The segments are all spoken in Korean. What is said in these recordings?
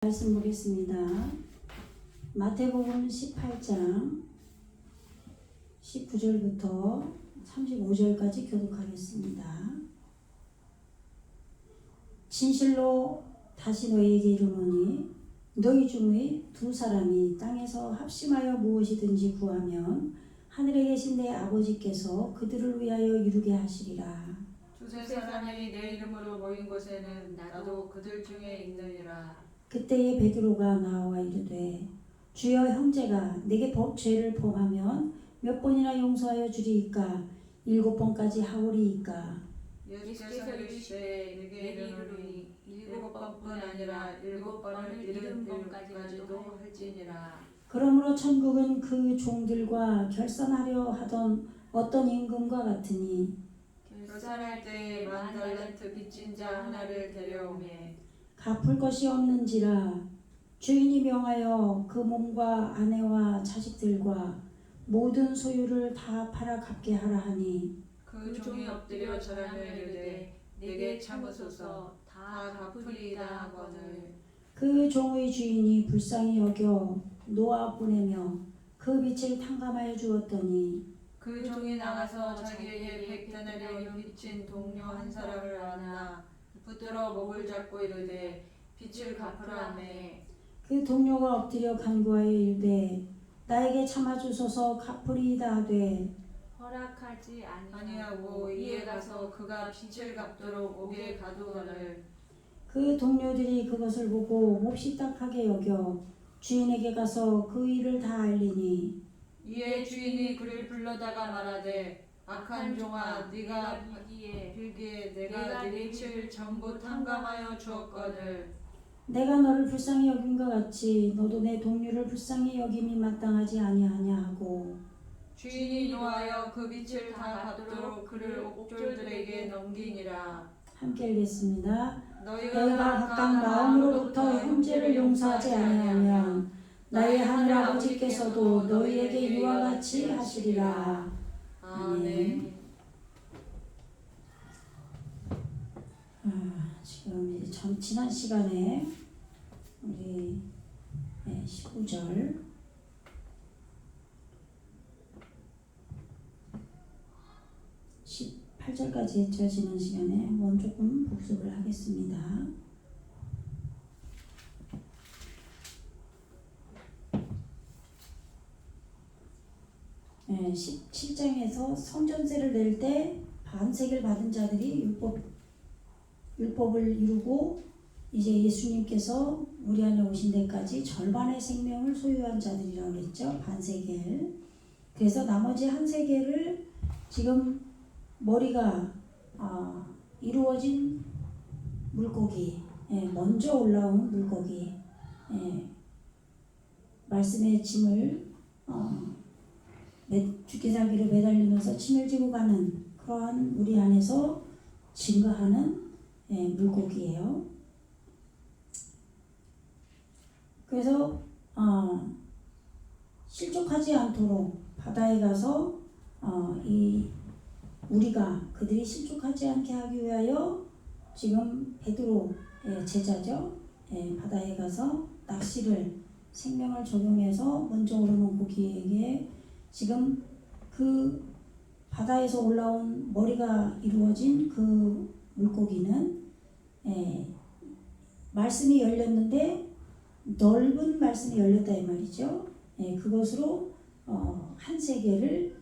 말씀 보겠습니다. 마태복음 18장 19절부터 35절까지 교독하겠습니다. 진실로 다시 너희에게 이르노니 너희 중의 두 사람이 땅에서 합심하여 무엇이든지 구하면 하늘에 계신 내 아버지께서 그들을 위하여 이루게 하시리라. 두세 사람이 내 이름으로 모인 곳에는 나도 그들 중에 있느니라. 그때에 베드로가 나와 이르되 주여, 형제가 내게 죄를 범하면 몇 번이나 용서하여 주리이까? 7번까지 하오리이까? 예수께서 이르시되 내게 이르노니 7번뿐 아니라 7번을 70번까지도 할지니라. 그러므로 천국은 그 종들과 결산하려 하던 어떤 임금과 같으니 결산할 때에 10달란트 빚진 자 하나를 데려오매 갚을 것이 없는지라 주인이 명하여 그 몸과 아내와 자식들과 모든 소유를 다 팔아 갚게 하라 하니 그 종이 엎드려 절하며 이르되 내게 참으소서 다 갚으리이다 하거늘 그 종의 주인이 불쌍히 여겨 놓아 보내며 그 빚을 탕감하여 주었더니 그 종이 나가서 자기에게 100데나리온 빚진 동료 한 사람을 만나 붙들어 목을 잡고 이르되 빚을 갚으라 하매 그 동료가 엎드려 간구하여 이르되 나에게 참아주소서 갚으리이다 하되 허락하지 아니하고 이에 가서 그가 빚을 갚도록 옥에 가두거늘 그 동료들이 그것을 보고 몹시 딱하게 여겨 주인에게 가서 그 일을 다 알리니 이에 주인이 그를 불러다가 말하되 악한 종아 네가 빌기에 내가 네 빚을 전부 탕감하여 주었거늘 내가 너를 불쌍히 여긴 것 같이 너도 내 동료를 불쌍히 여김이 마땅하지 아니하냐 하고 주인이 노하여 그 빚을 다 갚도록 그를 옥졸들에게 넘기니라. 함께 읽겠습니다. 너희가 각각 마음으로부터 형제를 용서하지 아니하면 나의 하늘 아버지께서도 너희에게 이와 같이 하시리라. 아멘. 지금 이제 지난 시간에 우리 19절 18절까지 했죠. 지난 시간에 한번 조금 복습을 하겠습니다. 17장에서 성전세를 낼 때 반세기를 받은 자들이 율법을 이루고 이제 예수님께서 우리 안에 오신 데까지 절반의 생명을 소유한 자들이라고 그랬죠. 반세겔. 그래서 나머지 한 세겔을 지금 머리가 이루어진 물고기, 먼저 올라온 물고기, 말씀의 짐을 주기살기로 매달리면서 침을 지고 가는 그러한 우리 안에서 증거하는 물고기예요. 그래서 실족하지 않도록 바다에 가서 우리가 그들이 실족하지 않게 하기 위하여 지금 베드로 제자죠. 바다에 가서 낚시를 생명을 적용해서 먼저 오르는 고기에게 지금 그 바다에서 올라온 머리가 이루어진 그 물고기는 말씀이 열렸는데 넓은 말씀이 열렸다 이 말이죠. 그것으로 한 세계를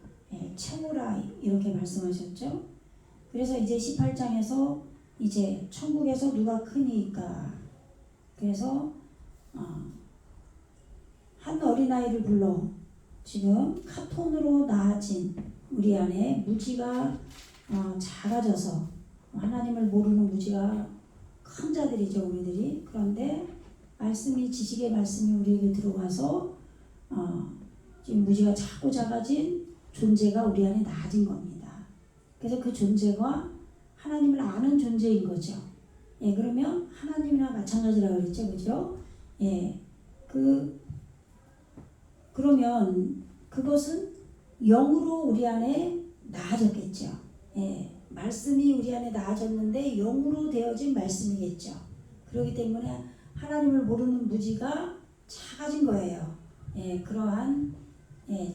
채우라 이렇게 말씀하셨죠. 그래서 이제 18장에서 이제 천국에서 누가 크니까 그래서 한 어린아이를 불러 지금 카톤으로 나아진 우리 안에 무지가 작아져서 하나님을 모르는 무지가 큰 자들이죠. 우리들이. 그런데 말씀이 지식의 말씀이 우리에게 들어와서 지금 무지가 자꾸 작아진 존재가 우리 안에 나아진 겁니다. 그래서 그 존재가 하나님을 아는 존재인 거죠. 그러면 하나님이랑 마찬가지라고 그랬죠. 그죠? 그러면 그것은 영으로 우리 안에 나아졌겠죠. 말씀이 우리 안에 나아졌는데 영으로 되어진 말씀이겠죠. 그렇기 때문에 하나님을 모르는 무지가 작아진 거예요. 그러한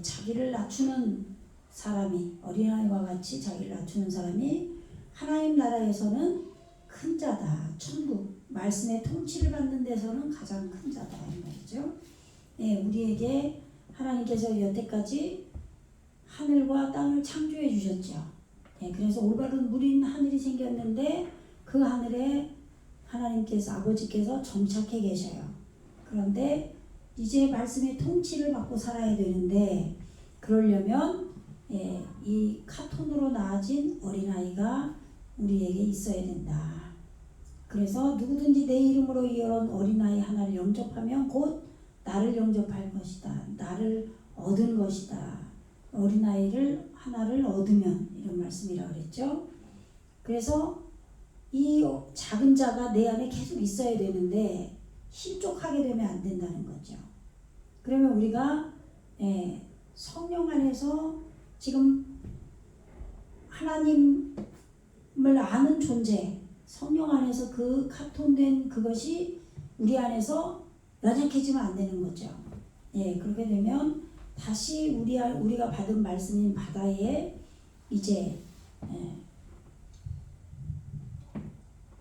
자기를 낮추는 사람이, 어린아이와 같이 자기를 낮추는 사람이 하나님 나라에서는 큰 자다. 천국 말씀의 통치를 받는 데서는 가장 큰 자다 이 말이죠. 우리에게 하나님께서 여태까지 하늘과 땅을 창조해 주셨죠. 그래서 올바른 물인 하늘이 생겼는데 그 하늘에 하나님께서, 아버지께서 정착해 계셔요. 그런데 이제 말씀의 통치를 받고 살아야 되는데, 그러려면 이 카톤으로 낳아진 어린아이가 우리에게 있어야 된다. 그래서 누구든지 내 이름으로 이런 어린아이 하나를 영접하면 곧 나를 영접할 것이다. 나를 얻은 것이다. 어린아이를 하나를 얻으면, 이런 말씀이라고 그랬죠. 그래서 이 작은 자가 내 안에 계속 있어야 되는데 실족하게 되면 안 된다는 거죠. 그러면 우리가 성령 안에서 지금 하나님을 아는 존재, 성령 안에서 그 카톤된 그것이 우리 안에서 연약해지면 안 되는 거죠. 그렇게 되면 다시 우리가 받은 말씀인 바다에 이제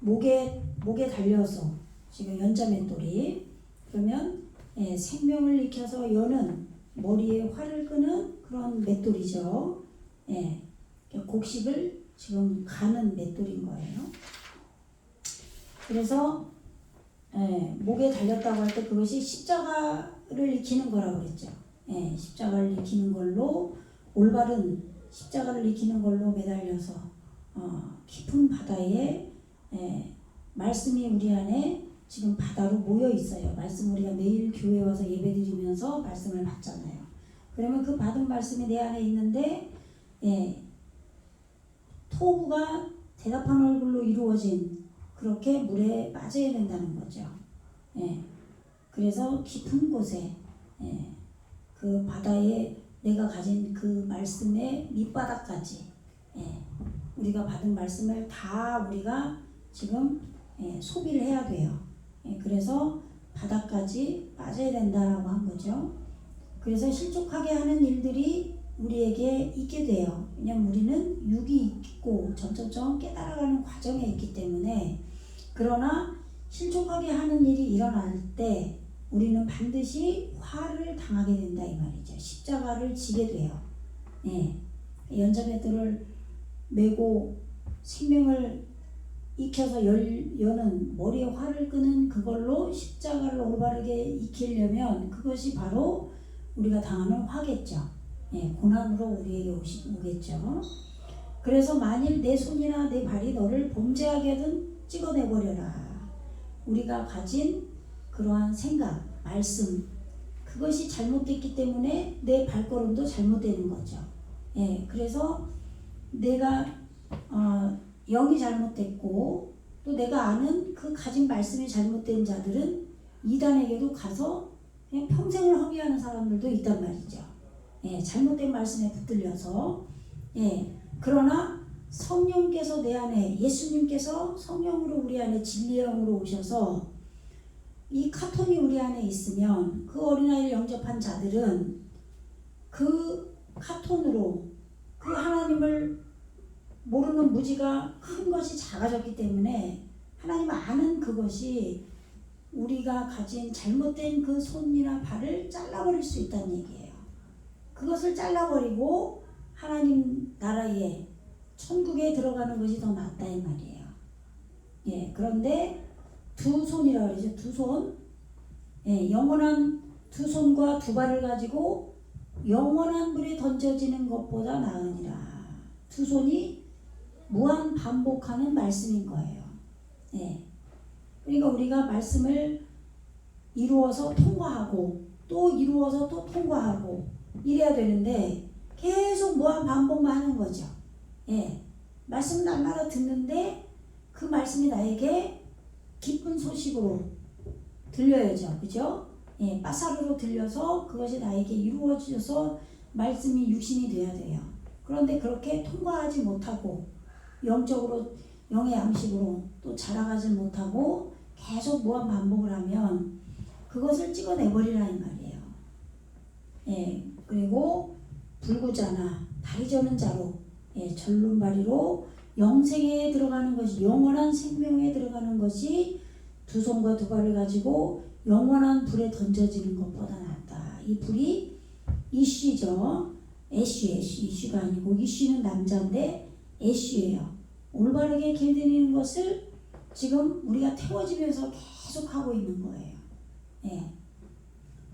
목에 달려서 지금 연자 맷돌이, 그러면 생명을 익혀서 여는, 머리에 활을 끄는 그런 맷돌이죠. 곡식을 지금 가는 맷돌인 거예요. 그래서 목에 달렸다고 할 때 그것이 십자가를 익히는 거라고 그랬죠. 십자가를 익히는 걸로, 올바른 십자가를 익히는 걸로 매달려서 깊은 바다에 말씀이 우리 안에 지금 바다로 모여 있어요. 말씀 우리가 매일 교회 와서 예배 드리면서 말씀을 받잖아요. 그러면 그 받은 말씀이 내 안에 있는데 토부가 대답한 얼굴로 이루어진, 그렇게 물에 빠져야 된다는 거죠. 그래서 깊은 곳에 그 바다에 내가 가진 그 말씀의 밑바닥까지 우리가 받은 말씀을 다 우리가 지금 소비를 해야 돼요. 그래서 바닥까지 빠져야 된다라고 한 거죠. 그래서 실족하게 하는 일들이 우리에게 있게 돼요. 왜냐하면 우리는 육이 있고 점점점 깨달아가는 과정에 있기 때문에. 그러나 실족하게 하는 일이 일어날 때 우리는 반드시 화를 당하게 된다 이 말이죠. 십자가를 지게 돼요. 연자맷돌을 메고 생명을 익혀서 여는, 머리에 활을 끄는 그걸로 십자가를 올바르게 익히려면 그것이 바로 우리가 당하는 화겠죠. 고난으로 우리에게 오겠죠. 그래서 만일 내 손이나 내 발이 너를 범죄하게 하든 찍어내버려라. 우리가 가진 그러한 생각, 말씀, 그것이 잘못됐기 때문에 내 발걸음도 잘못되는 거죠. 그래서 내가 영이 잘못됐고 또 내가 아는 그 가진 말씀이 잘못된 자들은 이단에게도 가서 그냥 평생을 허비하는 사람들도 있단 말이죠. 잘못된 말씀에 붙들려서. 그러나 성령께서 내 안에, 예수님께서 성령으로 우리 안에 진리의 영으로 오셔서 이 카톤이 우리 안에 있으면 그 어린아이를 영접한 자들은 그 카톤으로 그 하나님을 모르는 무지가 큰 것이 작아졌기 때문에 하나님 아는 그것이 우리가 가진 잘못된 그 손이나 발을 잘라버릴 수 있다는 얘기예요. 그것을 잘라버리고 하나님 나라에, 천국에 들어가는 것이 더 낫다 이 말이에요. 그런데 두 손이라고 그러죠. 두 손. 영원한 두 손과 두 발을 가지고 영원한 물에 던져지는 것보다 나으니라. 두 손이 무한 반복하는 말씀인 거예요. 그러니까 우리가 말씀을 이루어서 통과하고 또 이루어서 또 통과하고 이래야 되는데 계속 무한 반복만 하는 거죠. 말씀을 날마다 듣는데 그 말씀이 나에게 기쁜 소식으로 들려야죠. 그죠? 빠사르로 들려서 그것이 나에게 이루어져서 말씀이 육신이 돼야 돼요. 그런데 그렇게 통과하지 못하고 영적으로, 영의 양식으로 또 자라가지 못하고 계속 무한 반복을 하면 그것을 찍어내버리라는 말이에요. 예, 그리고 불구자나 다리 저는 자로, 예, 절름발이로 영생에 들어가는 것이, 영원한 생명에 들어가는 것이 두 손과 두 발을 가지고 영원한 불에 던져지는 것보다 낫다. 이 불이 이쉬죠. 이쉬가 아니고, 이쉬는 남자인데 애쉬예요. 올바르게 길들이는 것을 지금 우리가 태워지면서 계속 하고 있는 거예요. 예.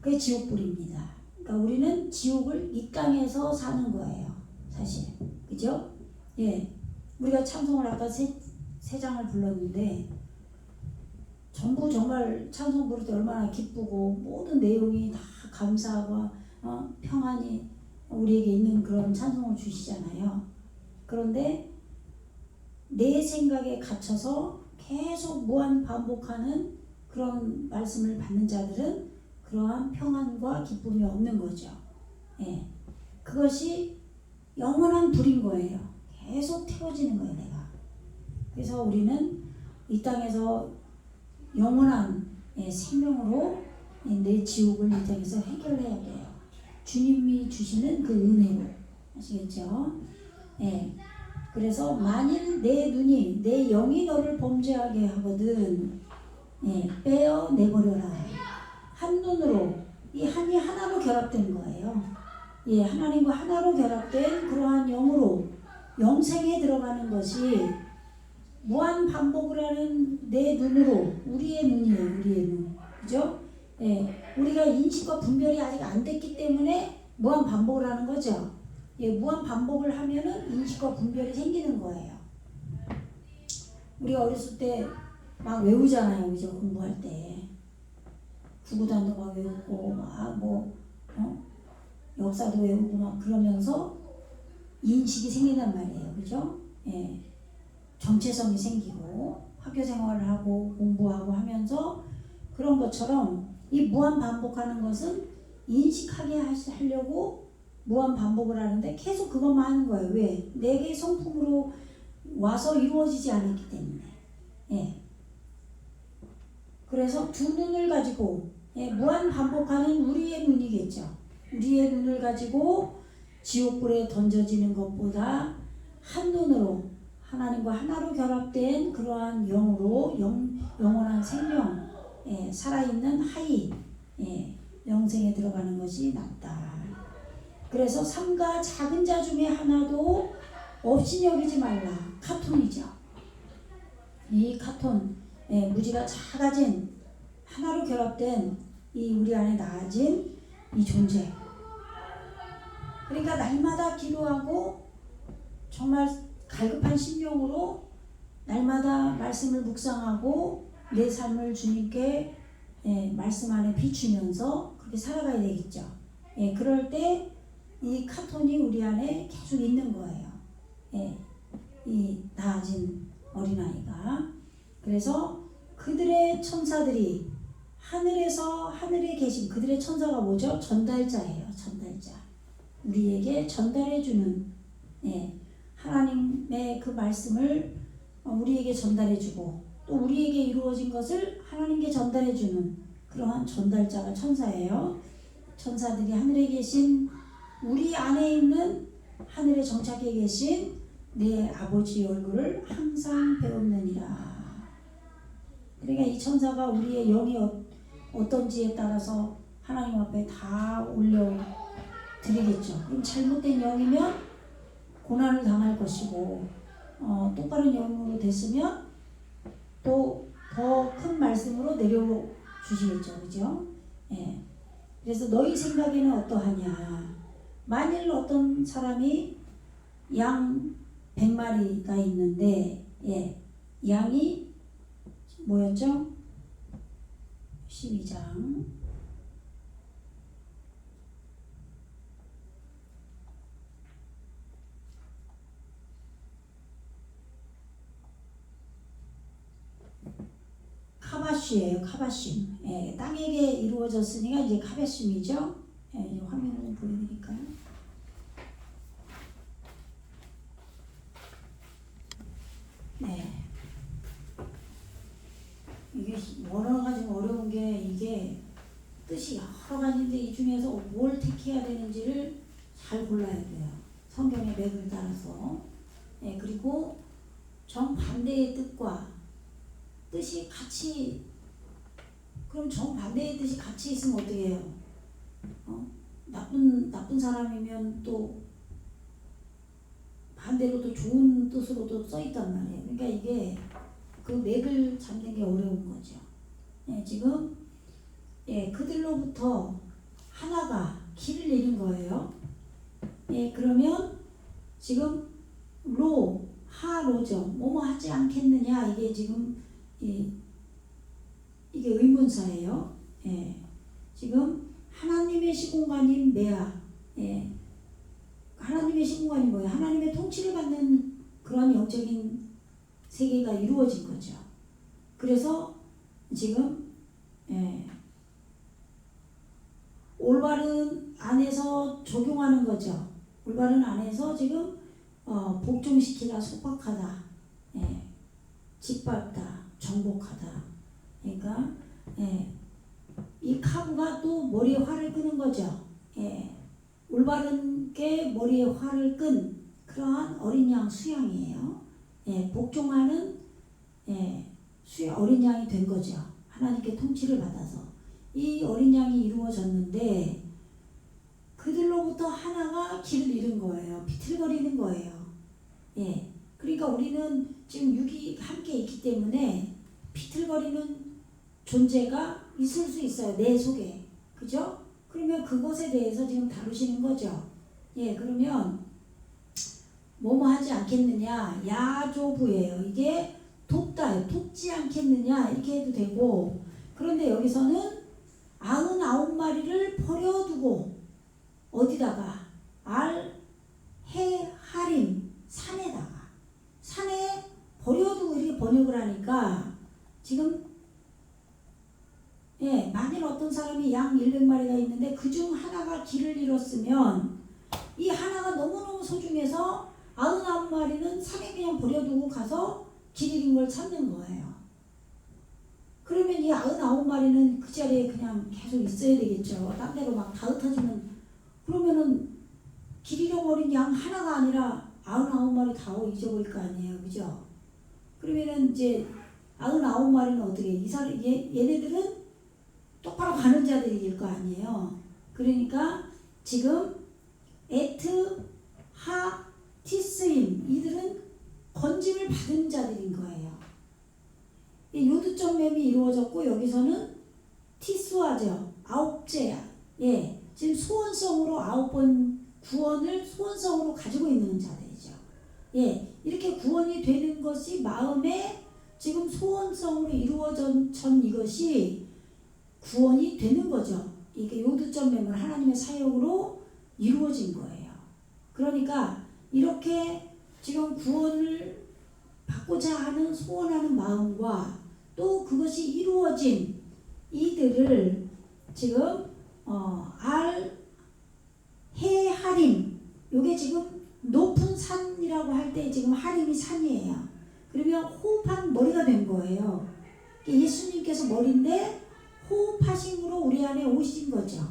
그게 지옥불입니다. 그러니까 우리는 지옥을 이 땅에서 사는 거예요. 사실. 그죠? 예. 우리가 찬송을 아까 세 장을 불렀는데, 전부 정말 찬송 부를 때 얼마나 기쁘고, 모든 내용이 다 감사하고, 평안이 우리에게 있는 그런 찬송을 주시잖아요. 그런데 내 생각에 갇혀서 계속 무한 반복하는 그런 말씀을 받는 자들은 그러한 평안과 기쁨이 없는 거죠. 예. 그것이 영원한 불인 거예요. 계속 태워지는 거예요, 내가. 그래서 우리는 이 땅에서 영원한, 예, 생명으로, 예, 내 지옥을 이 땅에서 해결해야 돼요. 주님이 주시는 그 은혜로. 아시겠죠? 예. 그래서 만일 내 눈이, 내 영이 너를 범죄하게 하거든, 예, 빼어내버려라. 한 눈으로, 이 한이 하나로 결합된 거예요. 예, 하나님과 하나로 결합된 그러한 영으로 영생에 들어가는 것이 무한 반복을 하는 내 눈으로, 우리의 눈이에요, 우리의 눈. 그죠? 예, 우리가 인식과 분별이 아직 안 됐기 때문에 무한 반복을 하는 거죠. 예, 무한 반복을 하면은 인식과 분별이 생기는 거예요. 우리가 어렸을 때 막 외우잖아요, 그죠? 공부할 때. 구구단도 막 외우고, 역사도 외우고 막 그러면서 인식이 생긴단 말이에요, 그죠? 예. 정체성이 생기고, 학교 생활을 하고, 공부하고 하면서 그런 것처럼 이 무한 반복하는 것은 인식하게 하려고 무한 반복을 하는데 계속 그것만 하는 거예요. 왜? 내게 성품으로 와서 이루어지지 않았기 때문에. 예. 그래서 두 눈을 가지고, 예, 무한 반복하는 우리의 눈이겠죠. 우리의 눈을 가지고 지옥불에 던져지는 것보다 한 눈으로 하나님과 하나로 결합된 그러한 영으로 영원한 생명, 예, 살아있는 하이, 예, 영생에 들어가는 것이 낫다. 그래서 삼가 작은 자 중에 하나도 없이 여기지 말라. 카톤이죠. 이 카톤, 예, 무지가 작아진, 하나로 결합된 이 우리 안에 나아진 이 존재. 그러니까 날마다 기도하고 정말 갈급한 심령으로 날마다 말씀을 묵상하고 내 삶을 주님께, 예, 말씀 안에 비추면서 그렇게 살아가야 되겠죠. 예, 그럴 때 이 카톤이 우리 안에 계속 있는 거예요. 예, 이 나아진 어린아이가. 그래서 그들의 천사들이 하늘에서, 하늘에 계신 그들의 천사가 뭐죠? 전달자예요. 전달자. 우리에게 전달해주는, 예, 하나님의 그 말씀을 우리에게 전달해주고 또 우리에게 이루어진 것을 하나님께 전달해주는 그러한 전달자가 천사예요. 천사들이 하늘에 계신, 우리 안에 있는 하늘에 정착해 계신 내 아버지 얼굴을 항상 배웠느니라. 그러니까 이 천사가 우리의 영이 어떤지에 따라서 하나님 앞에 다 올려드리겠죠. 그럼 잘못된 영이면 고난을 당할 것이고, 똑바른 영으로 됐으면 또 더 큰 말씀으로 내려주시겠죠. 그죠? 예. 그래서 너희 생각에는 어떠하냐. 만일 어떤 사람이 양 100마리가 있는데, 예, 양이 뭐였죠? 12장. 카바슈예요. 카바슈. 예, 땅에게 이루어졌으니까 이제 카바슈이죠. 예, 이 화면을 보여드릴까요? 네. 이게 이게 뜻이 여러 가지인데 이 중에서 뭘 택해야 되는지를 잘 골라야 돼요. 성경의 맥을 따라서. 그리고 정반대의 뜻과 뜻이 같이, 그럼 정반대의 뜻이 같이 있으면 어떻게 해요? 나쁜 사람이면 또 반대로 또 좋은 뜻으로도 써있단 말이에요. 그러니까 이게 그 맥을 잡는 게 어려운 거죠. 지금 그들로부터 하나가 길을 잃은 거예요. 그러면 지금 하로죠. 뭐뭐 하지 않겠느냐, 이게 지금 이게 의문사예요. 지금 하나님의 시공간인 메아, 하나님의 시공간이 뭐예요? 하나님의 통치를 받는 그런 영적인 세계가 이루어진 거죠. 그래서 지금 올바른 안에서 적용하는 거죠. 올바른 안에서 지금 복종시키다, 속박하다, 짓밟다, 정복하다. 그러니까 이 카브가 또 머리에 활을 끄는 거죠. 올바른게 머리에 활을 끈 그러한 어린 양 수양이에요. 복종하는 어린 양이 된 거죠. 하나님께 통치를 받아서 이 어린 양이 이루어졌는데 그들로부터 하나가 길을 잃은 거예요. 비틀거리는 거예요. 그러니까 우리는 지금 육이 함께 있기 때문에 비틀거리는 존재가 있을 수 있어요. 내 속에. 그죠? 그러면 그것에 대해서 지금 다루시는 거죠. 그러면 뭐뭐 하지 않겠느냐, 야조부예요. 이게 돕다, 돕지 않겠느냐 이렇게 해도 되고, 그런데 여기서는 99마리를 버려두고 어디다가 해하림, 산에다가, 산에 버려두고 이렇게 번역을 하니까 지금 만일 어떤 사람이 양 100마리가 있는데 그중 하나가 길을 잃었으면 이 하나가 너무너무 소중해서 99마리는 산에 그냥 버려두고 가서 길 잃은 걸 찾는 거예요. 그러면 이 99마리는 그 자리에 그냥 계속 있어야 되겠죠. 딴 데로 막 다 흩어지면, 그러면은 길 잃어버린 양 하나가 아니라 99마리 다 잊어버릴 거 아니에요. 그죠? 그러면은 이제 99마리는 어떻게 해? 얘네들은 똑바로 가는 자들일 거 아니에요. 그러니까 지금 티스임, 이들은 건짐을 받은 자들인 거예요. 요드점 맴이 이루어졌고 여기서는 티스와죠. 9째. 지금 소원성으로 9번 구원을 소원성으로 가지고 있는 자들이죠. 이렇게 구원이 되는 것이 마음에 지금 소원성으로 이루어진 이것이 구원이 되는 거죠. 이게 요드점 맴은 하나님의 사역으로 이루어진 거예요. 그러니까 이렇게 지금 구원을 받고자 하는 소원하는 마음과 또 그것이 이루어진 이들을 지금 해하림, 요게 지금 높은 산이라고 할 때 지금 하림이 산이에요. 그러면 호흡한 머리가 된 거예요. 예수님께서 머리인데 호흡하심으로 우리 안에 오신 거죠.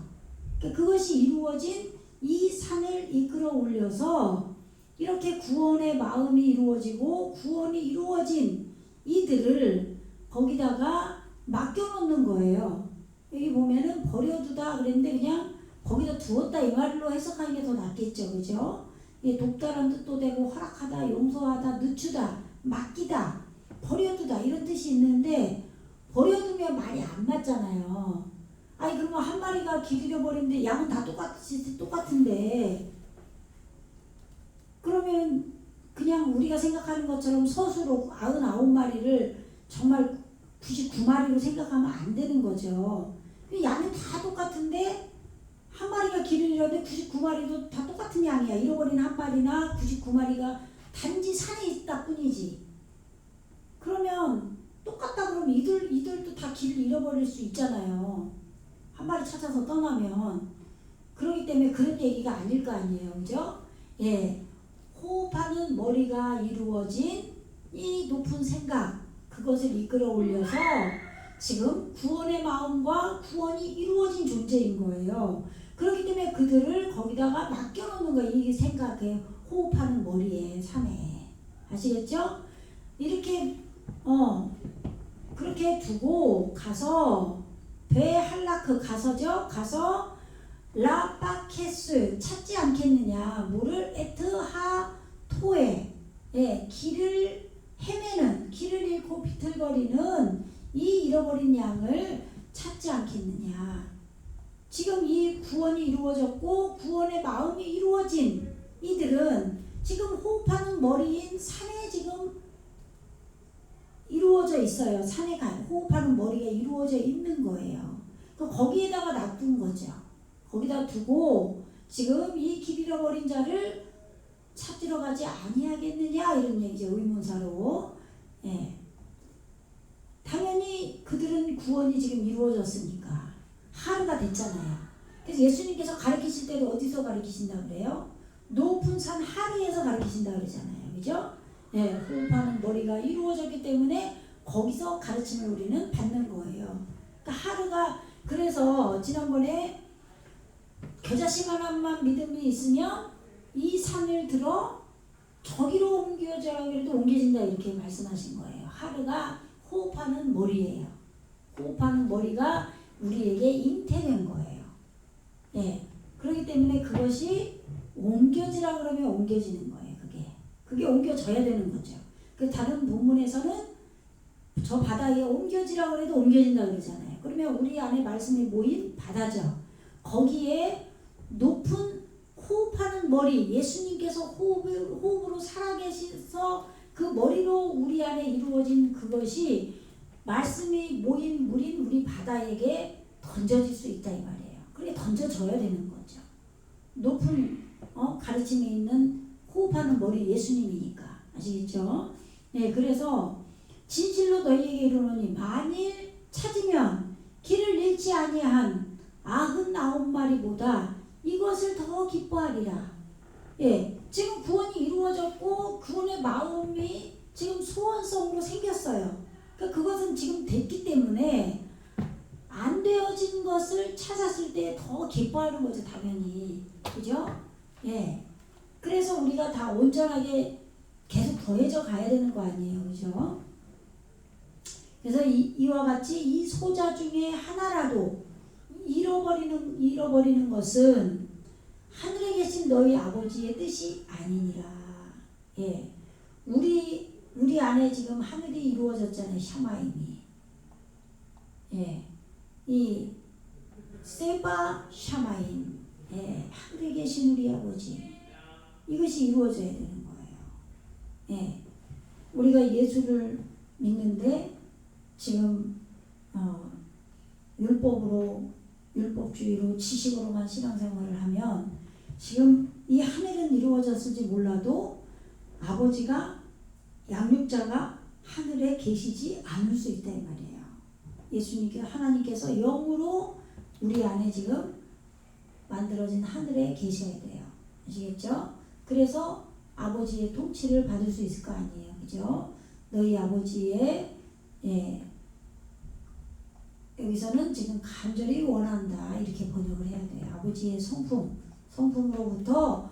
그것이 이루어진 이 산을 이끌어 올려서 이렇게 구원의 마음이 이루어지고 구원이 이루어진 이들을 거기다가 맡겨놓는 거예요. 여기 보면은 버려두다 그랬는데 그냥 거기다 두었다 이 말로 해석하는 게 더 낫겠죠. 그죠? 돕다라는 뜻도 되고 허락하다, 용서하다, 늦추다, 맡기다, 버려두다 이런 뜻이 있는데 버려두면 말이 안 맞잖아요. 아니 그러면 한 마리가 길 잃어버리는데 양은 다 똑같은데 그러면 그냥 우리가 생각하는 것처럼 서수로 99마리를 정말 99마리로 생각하면 안 되는 거죠. 양은 다 똑같은데 한 마리가 길을 잃었는데 99마리도 다 똑같은 양이야. 잃어버린 한 마리나 99마리가 단지 산에 있다 뿐이지. 그러면 똑같다 그러면 이들도 다 길을 잃어버릴 수 있잖아요. 한 마리 찾아서 떠나면. 그렇기 때문에 그런 얘기가 아닐 거 아니에요. 그죠? 호흡하는 머리가 이루어진 이 높은 생각, 그것을 이끌어 올려서 지금 구원의 마음과 구원이 이루어진 존재인 거예요. 그렇기 때문에 그들을 거기다가 맡겨놓는 거예요. 이 생각에 호흡하는 머리에 산에. 아시겠죠? 이렇게 그렇게 두고 가서 베할라크 가서 라파케스 찾지 않겠느냐. 뭐를 에트하토에 길을 헤매는 길을 잃고 비틀거리는 이 잃어버린 양을 찾지 않겠느냐. 지금 이 구원이 이루어졌고 구원의 마음이 이루어진 이들은 지금 호흡하는 머리인 산에 지금 이루어져 있어요. 산에 호흡하는 머리가 이루어져 있는 거예요. 거기에다가 놔둔 거죠. 거기다 두고 지금 이 길 잃어버린 자를 찾으러 가지 아니하겠느냐 이런 얘기죠. 의문사로. 당연히 그들은 구원이 지금 이루어졌으니까 하루가 됐잖아요. 그래서 예수님께서 가르치실 때도 어디서 가르치신다 그래요? 높은 산 하루에서 가르치신다 그러잖아요. 그죠? 호흡하는 머리가 이루어졌기 때문에 거기서 가르침을 우리는 받는 거예요. 그러니까 하루가 그래서 지난번에 겨자씨 하나만 믿음이 있으면 이 산을 들어 저기로 옮겨져라고 해도 옮겨진다 이렇게 말씀하신 거예요. 하루가 호흡하는 머리예요. 호흡하는 머리가 우리에게 잉태된 거예요. 그렇기 때문에 그것이 옮겨지라 그러면 옮겨지는 거예요. 그게 옮겨져야 되는 거죠. 그 다른 본문에서는 저 바다에 옮겨지라고 해도 옮겨진다 그러잖아요. 그러면 우리 안에 말씀이 모인 바다죠. 거기에 높은 호흡하는 머리, 예수님께서 호흡으로 살아계셔서 그 머리로 우리 안에 이루어진 그것이 말씀이 모인 물인 우리 바다에게 던져질 수 있다 이 말이에요. 그게 던져져야 되는 거죠. 높은 가르침에 있는 호흡하는 머리 예수님이니까. 아시겠죠? 그래서 진실로 너희에게 이르노니 만일 찾으면 길을 잃지 아니한 99마리보다 이것을 더 기뻐하리라. 지금 구원이 이루어졌고 구원의 마음이 지금 소원성으로 생겼어요. 그러니까 그것은 지금 됐기 때문에 안 되어진 것을 찾았을 때 더 기뻐하는 거죠. 당연히. 그죠? 그래서 우리가 다 온전하게 계속 더해져 가야 되는 거 아니에요. 그죠? 그래서 이와 같이 이 소자 중에 하나라도 잃어버리는 것은 하늘에 계신 너희 아버지의 뜻이 아니니라. 우리 안에 지금 하늘이 이루어졌잖아요. 샤마임이. 이 세바 샤마임. 하늘에 계신 우리 아버지. 이것이 이루어져야 되는 거예요. 우리가 예수를 믿는데 지금 율법주의로 지식으로만 신앙생활을 하면 지금 이 하늘은 이루어졌을지 몰라도 아버지가 양육자가 하늘에 계시지 않을 수 있다 이 말이에요. 하나님께서 영으로 우리 안에 지금 만들어진 하늘에 계셔야 돼요. 아시겠죠? 그래서 아버지의 통치를 받을 수 있을 거 아니에요. 그죠? 너희 아버지의 여기서는 지금 간절히 원한다 이렇게 번역을 해야 돼요. 아버지의 성품으로부터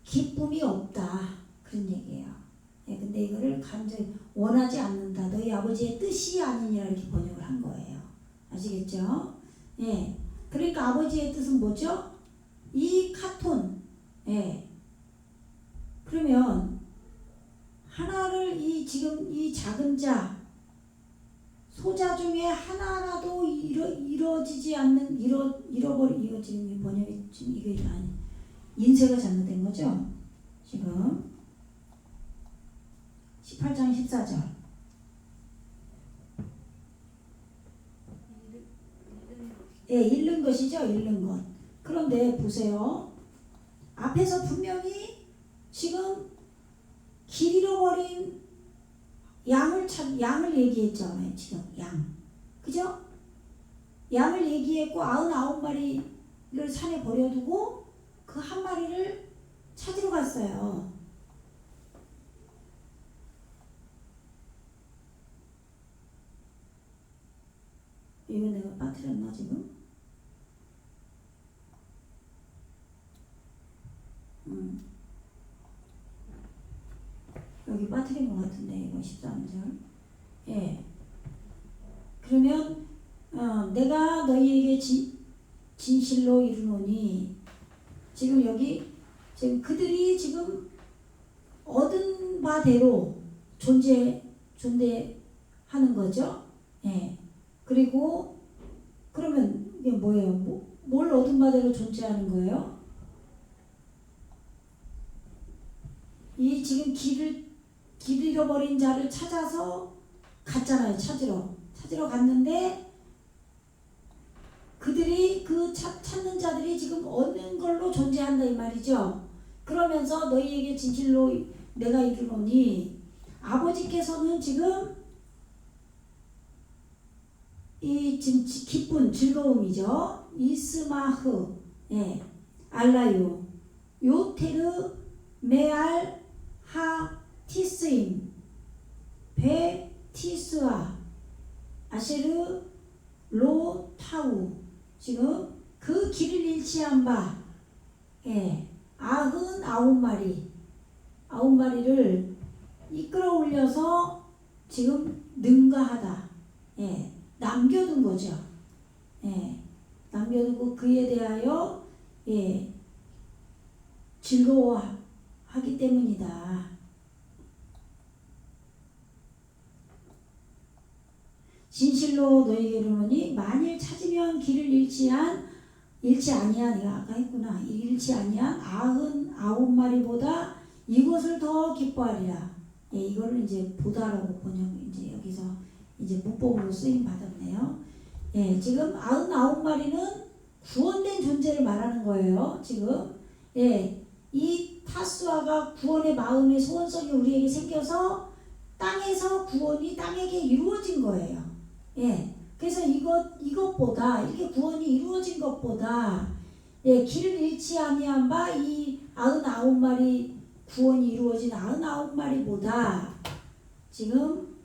기쁨이 없다 그런 얘기예요. 근데 이거를 간절히 원하지 않는다. 너희 아버지의 뜻이 아니냐 이렇게 번역을 한 거예요. 아시겠죠? 그러니까 아버지의 뜻은 뭐죠? 이 카톤. 그러면 하나를 지금 이 작은 자 소자 중에 하나라도 이루어지지 않는 잃어버린 이거 지금 번역이 지금 이게 아니 인쇄가 잘못된 거죠? 지금 18장 14절. 잃는 것이죠. 잃는 것. 그런데 보세요. 앞에서 분명히 지금 길 잃어버린 양을 얘기했잖아요. 지금 양. 그죠? 양을 얘기했고 99마리를 산에 버려두고 그 한 마리를 찾으러 갔어요. 빠뜨렸나 지금? 여기 빠뜨린 것 같은데 이거 13절. 예. 그러면 내가 너희에게 진실로 이르노니 지금 여기 지금 그들이 지금 얻은 바대로 존재하는 거죠. 예. 그리고 그러면 이게 뭐예요? 뭘 얻은 바대로 존재하는 거예요? 이 지금 길 잃어버린 자를 찾아서 갔잖아요. 찾으러 갔는데 그들이 찾는 자들이 지금 얻는 걸로 존재한다 이 말이죠. 그러면서 너희에게 진실로 내가 이르노니 아버지께서는 지금 이 기쁜 즐거움이죠. 이스마흐, 예, 알라요, 요테르, 메알, 하, 티스임, 베, 티스아, 아세르, 로, 타우. 지금 그 길을 일치한 바, 예, 99마리를 이끌어 올려서 지금 능가하다. 예, 남겨둔 거죠. 예, 남겨두고 그에 대하여 예, 즐거워하기 때문이다. 진실로 너희에게 이르노니 만일 찾으면 길을 잃지 아니한 내가 아까 했구나. 잃지 아니한 99마리보다 이것을 더 기뻐하리라. 예, 이거를 이제 보다라고 번역 이제 여기서 이제 문법으로 쓰임 받았네요. 예, 지금 99마리는 구원된 존재를 말하는 거예요. 지금 예, 이 타스와가 구원의 마음의 소원성이 우리에게 생겨서 땅에서 구원이 땅에게 이루어진 거예요. 예, 그래서 이것보다 이렇게 구원이 이루어진 것보다 예, 길을 잃지 아니한 바 이 99마리 구원이 이루어진 99마리보다 지금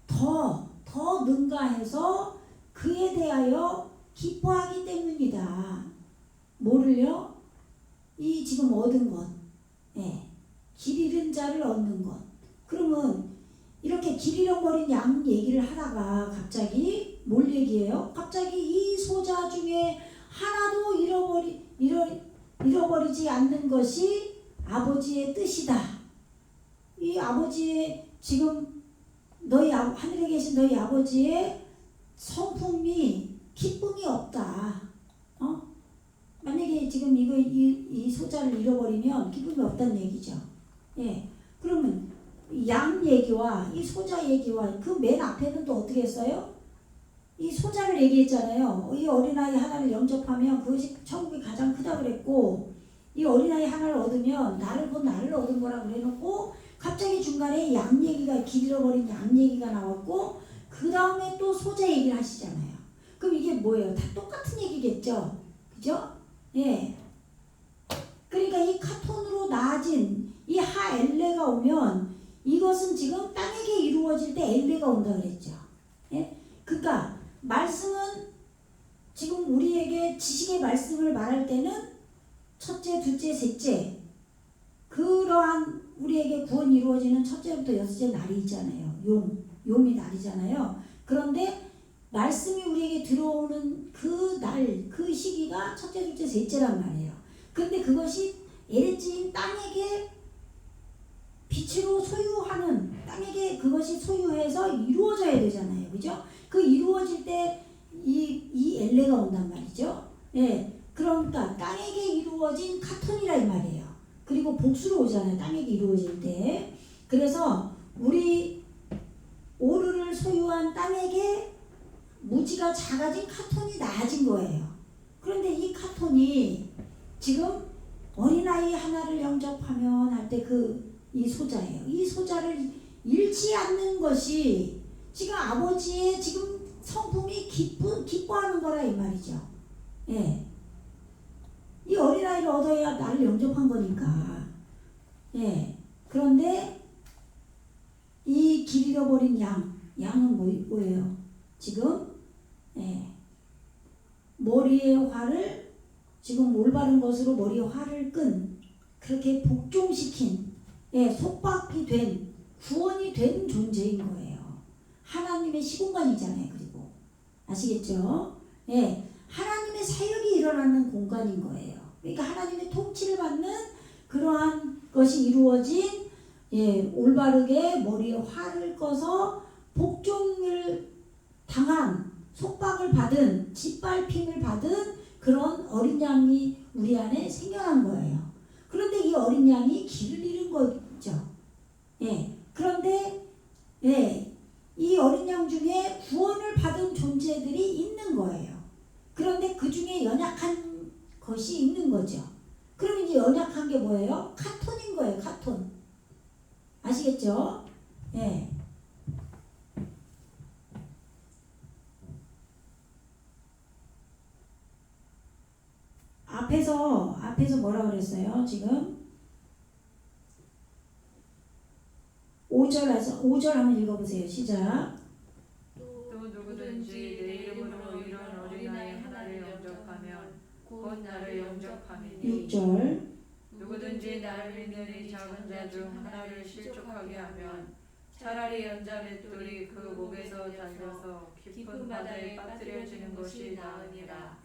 더 능가해서 그에 대하여 기뻐하기 때문이다. 뭐를요? 이 지금 얻은 것, 예, 길 잃은 자를 얻는 것. 그러면 이렇게 길 잃어버린 양 얘기를 하다가 갑자기 뭘 얘기해요? 갑자기 이 소자 중에 하나도 잃어버리지 않는 것이 아버지의 뜻이다. 이 아버지의 지금 하늘에 계신 너희 아버지의 성품이 기쁨이 없다. 만약에 지금 이 소자를 잃어버리면 기쁨이 없다는 얘기죠. 예, 그러면 양 얘기와 이 소자 얘기와 그 맨 앞에는 또 어떻게 했어요? 이 소자를 얘기했잖아요. 이 어린아이 하나를 영접하면 그것이 천국이 가장 크다 그랬고, 이 어린아이 하나를 얻으면 나를 얻은 거라 그래놓고 갑자기 중간에 양 얘기가 길 잃어버린 양 얘기가 나왔고 그 다음에 또 소자 얘기를 하시잖아요. 그럼 이게 뭐예요? 다 똑같은 얘기겠죠? 그죠? 예. 그러니까 이 카톤으로 나아진 이 하엘레가 오면 이것은 지금 땅에게 이루어질 때 엘레가 온다 그랬죠. 예? 그러니까 말씀은 지금 우리에게 지식의 말씀을 말할 때는 첫째, 둘째, 셋째 그러한 우리에게 구원이 이루어지는 첫째부터 여섯째 날이 있잖아요. 용이 날이잖아요. 그런데 말씀이 우리에게 들어오는 그 날, 그 시기가 첫째, 둘째, 셋째란 말이에요. 그런데 그것이 에레지인 땅에게 빛으로 소유하는 땅에게 그것이 소유해서 이루어져야 되잖아요. 그죠? 그 이루어질 때 이 엘레가 온단 말이죠. 예. 그러니까 땅에게 이루어진 카톤이라 이 말이에요. 그리고 복수로 오잖아요. 땅에게 이루어질 때. 그래서 우리 오르를 소유한 땅에게 무지가 작아진 카톤이 나아진 거예요. 그런데 이 카톤이 지금 어린아이 하나를 영접하면 할 때 이 소자예요. 이 소자를 잃지 않는 것이 지금 아버지의 지금 성품이 기뻐하는 거라 이 말이죠. 예. 이 어린아이를 얻어야 나를 영접한 거니까. 예. 그런데 이 길 잃어버린 양은 뭐예요? 지금 예. 머리에 화를 지금 올바른 것으로 머리에 화를 끈 그렇게 복종시킨 속박이 된 구원이 된 존재인 거예요. 하나님의 시공간이잖아요. 그리고 아시겠죠? 하나님의 사역이 일어나는 공간인 거예요. 그러니까 하나님의 통치를 받는 그러한 것이 이루어진 올바르게 머리에 화를 꺼서 복종을 당한 속박을 받은 짓밟힘을 받은 그런 어린 양이 우리 안에 생겨난 거예요. 그런데 이 어린 양이 길을 잃은 거죠. 그런데 이 어린 양 중에 구원을 받은 존재들이 있는 거예요. 그런데 그 중에 연약한 것이 있는 거죠. 그럼 이제 연약한 게 뭐예요? 카톤인 거예요. 카톤. 아시겠죠? 앞에서 뭐라 그랬어요? 지금 5절 한번 읽어보세요. 시작. 또 누구든지 내 이름으로 이런 어린아이 하나를 영접하면 곧 나를 영접함이니 6절. 누구든지 나를 믿는 이 작은 자 중 하나를 실족하게 하면 차라리 연자 맷돌이 그 목에서 달려서 깊은 바다에 빠뜨려지는 것이 나으니라.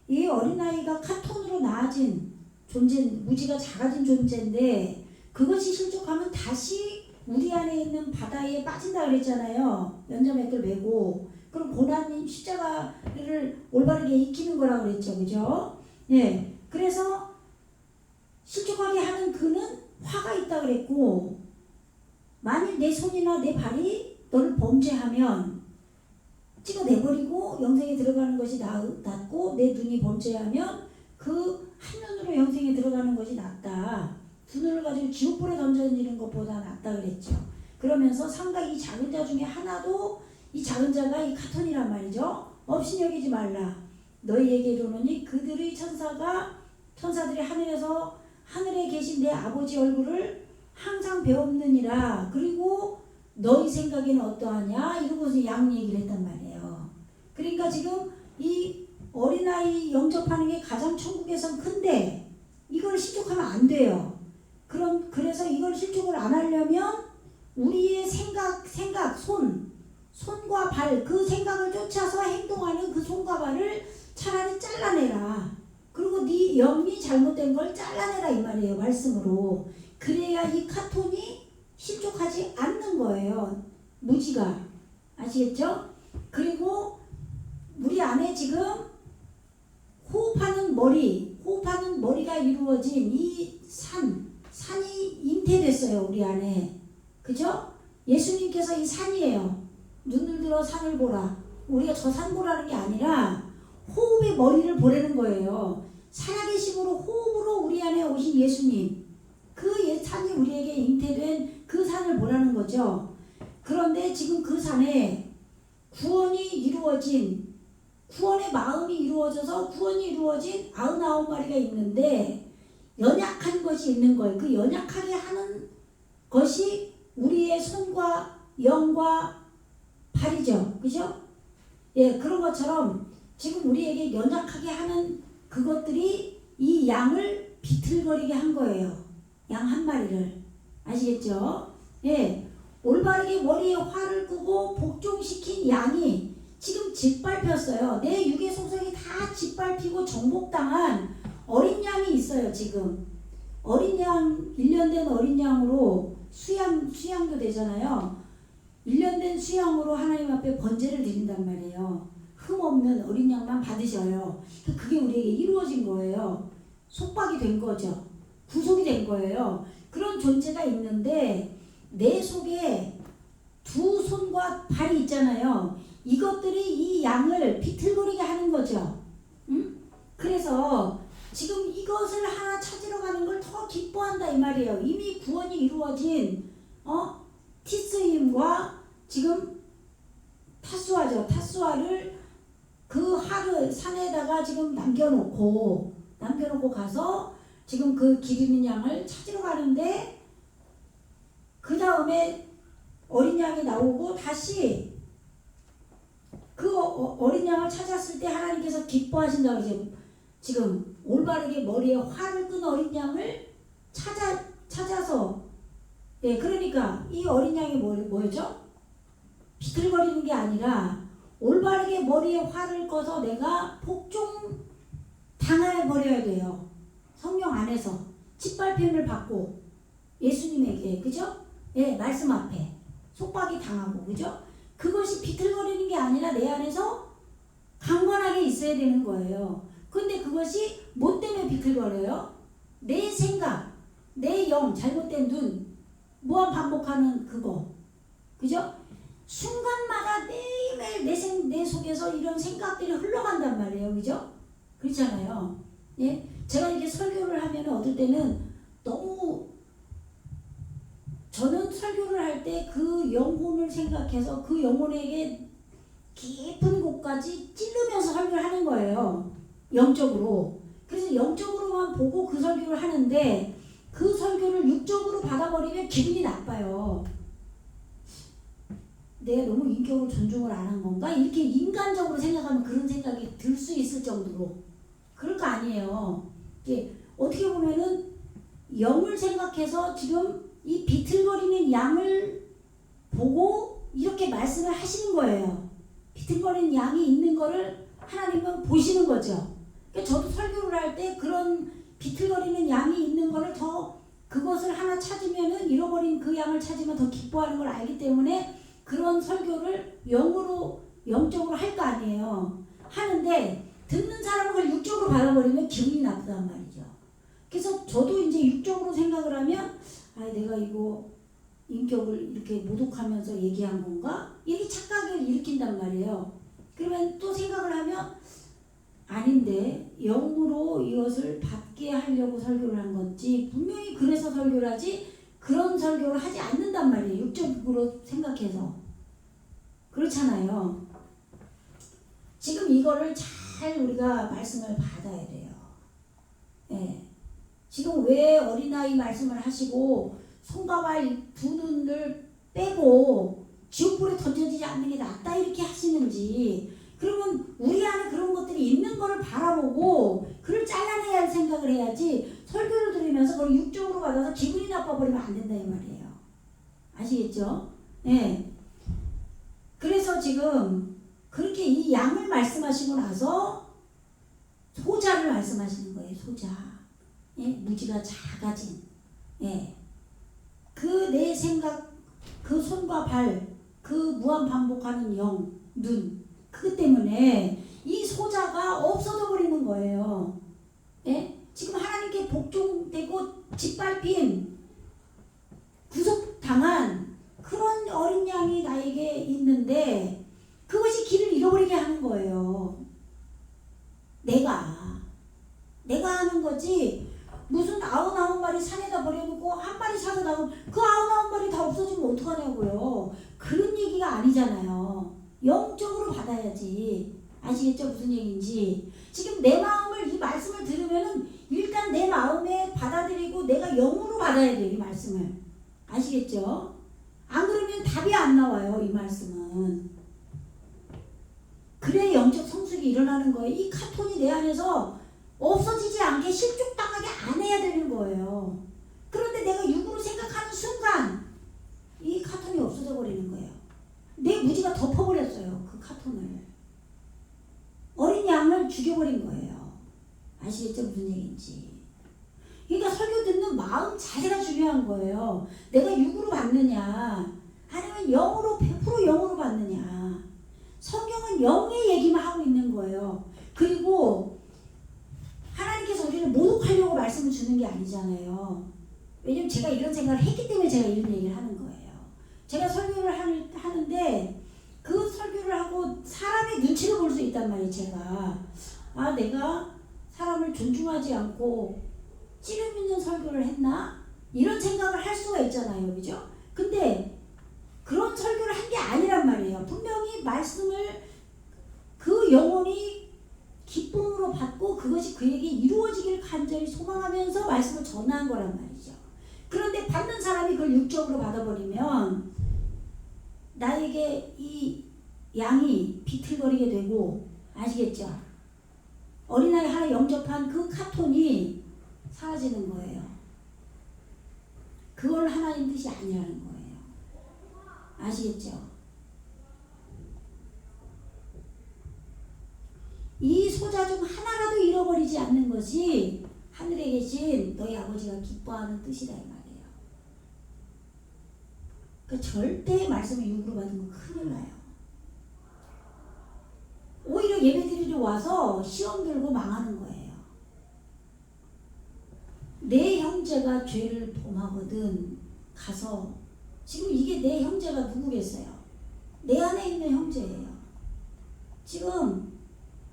이 어린아이가 카톤으로 나아진 존재, 무지가 작아진 존재인데 그것이 실족하면 다시 우리 안에 있는 바다에 빠진다 그랬잖아요. 연자 맷돌 메고. 그럼 고난이 십자가를 올바르게 익히는 거라고 그랬죠. 그죠? 그래서 실족하게 하는 그는 화가 있다 그랬고, 만일 내 손이나 내 발이 너를 범죄하면 찍어내버리고 영생에 들어가는 것이 낫고, 내 눈이 범죄하면 그 한눈으로 영생에 들어가는 것이 낫다. 두 눈을 가지고 지옥불에 던져지는 것보다 낫다 그랬죠. 그러면서 상가 이 작은 자 중에 하나도, 이 작은 자가 이 카톤이란 말이죠. 없이 여기지 말라. 너희에게 이르노니 그들의 천사들이 하늘에 계신 내 아버지 얼굴을 항상 배웠느니라. 그리고 너희 생각에는 어떠하냐? 이러고서 양 얘기를 했단 말이에요. 그러니까 지금 이 어린아이 영접하는 게 가장 천국에선 큰데 이걸 실족하면 안 돼요. 그래서 이걸 실족을 안 하려면 우리의 손과 발, 그 생각을 쫓아서 행동하는 그 손과 발을 차라리 잘라내라. 그리고 네 영이 잘못된 걸 잘라내라 이 말이에요. 말씀으로. 그래야 이 카톤이 실족하지 않는 거예요. 무지가. 아시겠죠? 그리고 우리 안에 지금 호흡하는 머리가 이루어진 이 산이 잉태됐어요. 우리 안에. 그죠? 예수님께서 이 산이에요. 눈을 들어 산을 보라. 우리가 저 산 보라는 게 아니라 호흡의 머리를 보라는 거예요. 살아계심으로 호흡으로 우리 안에 오신 예수님. 그 산이 우리에게 잉태된 그 산을 보라는 거죠. 그런데 지금 그 산에 구원의 마음이 이루어져서 구원이 이루어진 99마리가 있는데 연약한 것이 있는 거예요. 그 연약하게 하는 것이 우리의 손과 영과 발이죠. 그죠? 그런 것처럼 지금 우리에게 연약하게 하는 그것들이 이 양을 비틀거리게 한 거예요. 양 한 마리를. 아시겠죠? 올바르게 머리에 활을 끄고 복종시킨 양이 지금 짓밟혔어요. 내 육의 속성이 다 짓밟히고 정복당한 어린 양이 있어요. 지금 어린 양, 1년 된 어린 양으로 수양도 되잖아요. 1년 된 수양으로 하나님 앞에 번제를 드린단 말이에요. 흠없는 어린 양만 받으셔요. 그게 우리에게 이루어진 거예요. 속박이 된 거죠. 구속이 된 거예요. 그런 존재가 있는데 내 속에 두 손과 발이 있잖아요. 이것들이 이 양을 비틀거리게 하는 거죠. 그래서 지금 이것을 하나 찾으러 가는 걸 더 기뻐한다 이 말이에요. 이미 구원이 이루어진 티스임과 지금 타수아를 그 하르 산에다가 지금 남겨놓고 가서 지금 그 기르는 양을 찾으러 가는데, 그 다음에 어린 양이 나오고 다시 그 어린 양을 찾았을 때 하나님께서 기뻐하신다고 그러죠. 지금 올바르게 머리에 활을 끈 어린 양을 찾아서 예, 그러니까 이 어린 양이 뭐였죠? 비틀거리는 게 아니라 올바르게 머리에 활을 꺼서 내가 복종 당해 버려야 돼요. 성령 안에서 짓밟힘을 받고 예수님에게, 그죠? 예, 말씀 앞에 속박이 당하고, 그죠? 그것이 비틀거리는 게 아니라 내 안에서 강건하게 있어야 되는 거예요. 근데 그것이 뭐 때문에 비틀거려요? 내 생각, 내 영, 잘못된 눈, 무한 반복하는 그거, 그죠? 순간마다 매일매일 내 속에서 이런 생각들이 흘러간단 말이에요. 그죠? 그렇잖아요. 예? 제가 이렇게 설교를 하면 어떨 때는 너무 저는 설교를 할 때 그 영혼을 생각해서 그 영혼에게 깊은 곳까지 찌르면서 설교를 하는 거예요. 영적으로. 그래서 영적으로만 보고 그 설교를 하는데 그 설교를 육적으로 받아버리면 기분이 나빠요. 내가 너무 인격을 존중을 안 한 건가? 이렇게 인간적으로 생각하면 그런 생각이 들 수 있을 정도로. 그럴 거 아니에요. 이게 어떻게 보면은 영을 생각해서 지금 이 비틀거리는 양을 보고 이렇게 말씀을 하시는 거예요. 비틀거리는 양이 있는 거를 하나님은 보시는 거죠. 그러니까 저도 설교를 할 때 그런 비틀거리는 양이 있는 거를 더 그것을 하나 찾으면은 잃어버린 그 양을 찾으면 더 기뻐하는 걸 알기 때문에 그런 설교를 영적으로 할 거 아니에요. 하는데 듣는 사람은 그걸 육적으로 받아버리면 기분이 나쁘단 말이죠. 그래서 저도 이제 육적으로 생각을 하면 내가 이거 인격을 이렇게 모독하면서 얘기한 건가? 이렇게 착각을 일으킨단 말이에요. 그러면 또 생각을 하면 아닌데 영으로 이것을 받게 하려고 설교를 한 건지 분명히 그래서 설교를 하지 그런 설교를 하지 않는단 말이에요. 육적으로 생각해서. 그렇잖아요. 지금 이거를 잘 우리가 말씀을 받아야 돼요. 예. 지금 왜 어린아이 말씀을 하시고 손과 발 두 눈을 빼고 지옥불에 던져지지 않는 게 낫다 이렇게 하시는지, 그러면 우리 안에 그런 것들이 있는 거를 바라보고 그를 잘라내야 할 생각을 해야지 설교를 들으면서 그걸 육적으로 받아서 기분이 나빠버리면 안 된다 이 말이에요. 아시겠죠? 예. 그래서 지금 그렇게 이 양을 말씀하시고 나서 소자를 말씀하시는 거예요. 소자. 예? 무지가 작아진. 예. 그 내 생각, 그 손과 발, 그 무한 반복하는 영, 눈, 그것 때문에 이 소자가 없어져 버리는 거예요. 예? 지금 하나님께 복종되고 짓밟힌, 구속당한 그런 어린 양이 나에게 있는데 그것이 길을 잃어버리게 하는 거예요. 내가 하는 거지. 무슨 99마리 산에다 버려놓고 한 마리 찾아 나오면 그 99마리 다 없어지면 어떡하냐고요. 그런 얘기가 아니잖아요. 영적으로 받아야지. 아시겠죠? 무슨 얘기인지. 지금 내 마음을, 이 말씀을 들으면은 일단 내 마음에 받아들이고 내가 영으로 받아야 돼요. 이 말씀을. 아시겠죠? 안 그러면 답이 안 나와요. 이 말씀은. 그래야 영적 성숙이 일어나는 거예요. 이 카톤이 내 안에서 없어지지 않게 실족당하게 안 해야 되는 거예요. 그런데 내가 육으로 생각하는 순간 이 카톤이 없어져 버리는 거예요. 내 무지가 덮어버렸어요. 그 카톤을. 어린 양을 죽여버린 거예요. 아시겠죠? 무슨 얘기인지. 그러니까 설교 듣는 마음 자세가 중요한 거예요. 내가 육으로 받느냐 아니면 영으로 100% 영으로 받느냐. 성경은 영의 얘기만 하고 있는 거예요. 그리고 하나님께서 우리를 모독하려고 말씀을 주는 게 아니잖아요. 왜냐면 제가 이런 생각을 했기 때문에 제가 이런 얘기를 하는 거예요. 제가 설교를 하는데 그 설교를 하고 사람의 눈치를 볼 수 있단 말이에요. 제가 내가 사람을 존중하지 않고 찌름 있는 설교를 했나? 이런 생각을 할 수가 있잖아요. 그죠? 근데 그런 설교를 한 게 아니란 말이에요. 분명히 말씀을 그 영혼이 기쁨으로 받고 그것이 그에게 이루어지길 간절히 소망하면서 말씀을 전한 거란 말이죠. 그런데 받는 사람이 그걸 육적으로 받아버리면 나에게 이 양이 비틀거리게 되고, 아시겠죠? 어린아이 하나 영접한 그 카톤이 사라지는 거예요. 그걸 하나님 뜻이 아니라는 거예요. 아시겠죠? 이 소자 중 하나라도 잃어버리지 않는 것이 하늘에 계신 너희 아버지가 기뻐하는 뜻이다 이 말이에요. 그 절대 말씀을 육으로 받은 건 큰일 나요. 오히려 예배드리러 와서 시험 들고 망하는 거예요. 내 형제가 죄를 범하거든 가서, 지금 이게 내 형제가 누구겠어요? 내 안에 있는 형제예요. 지금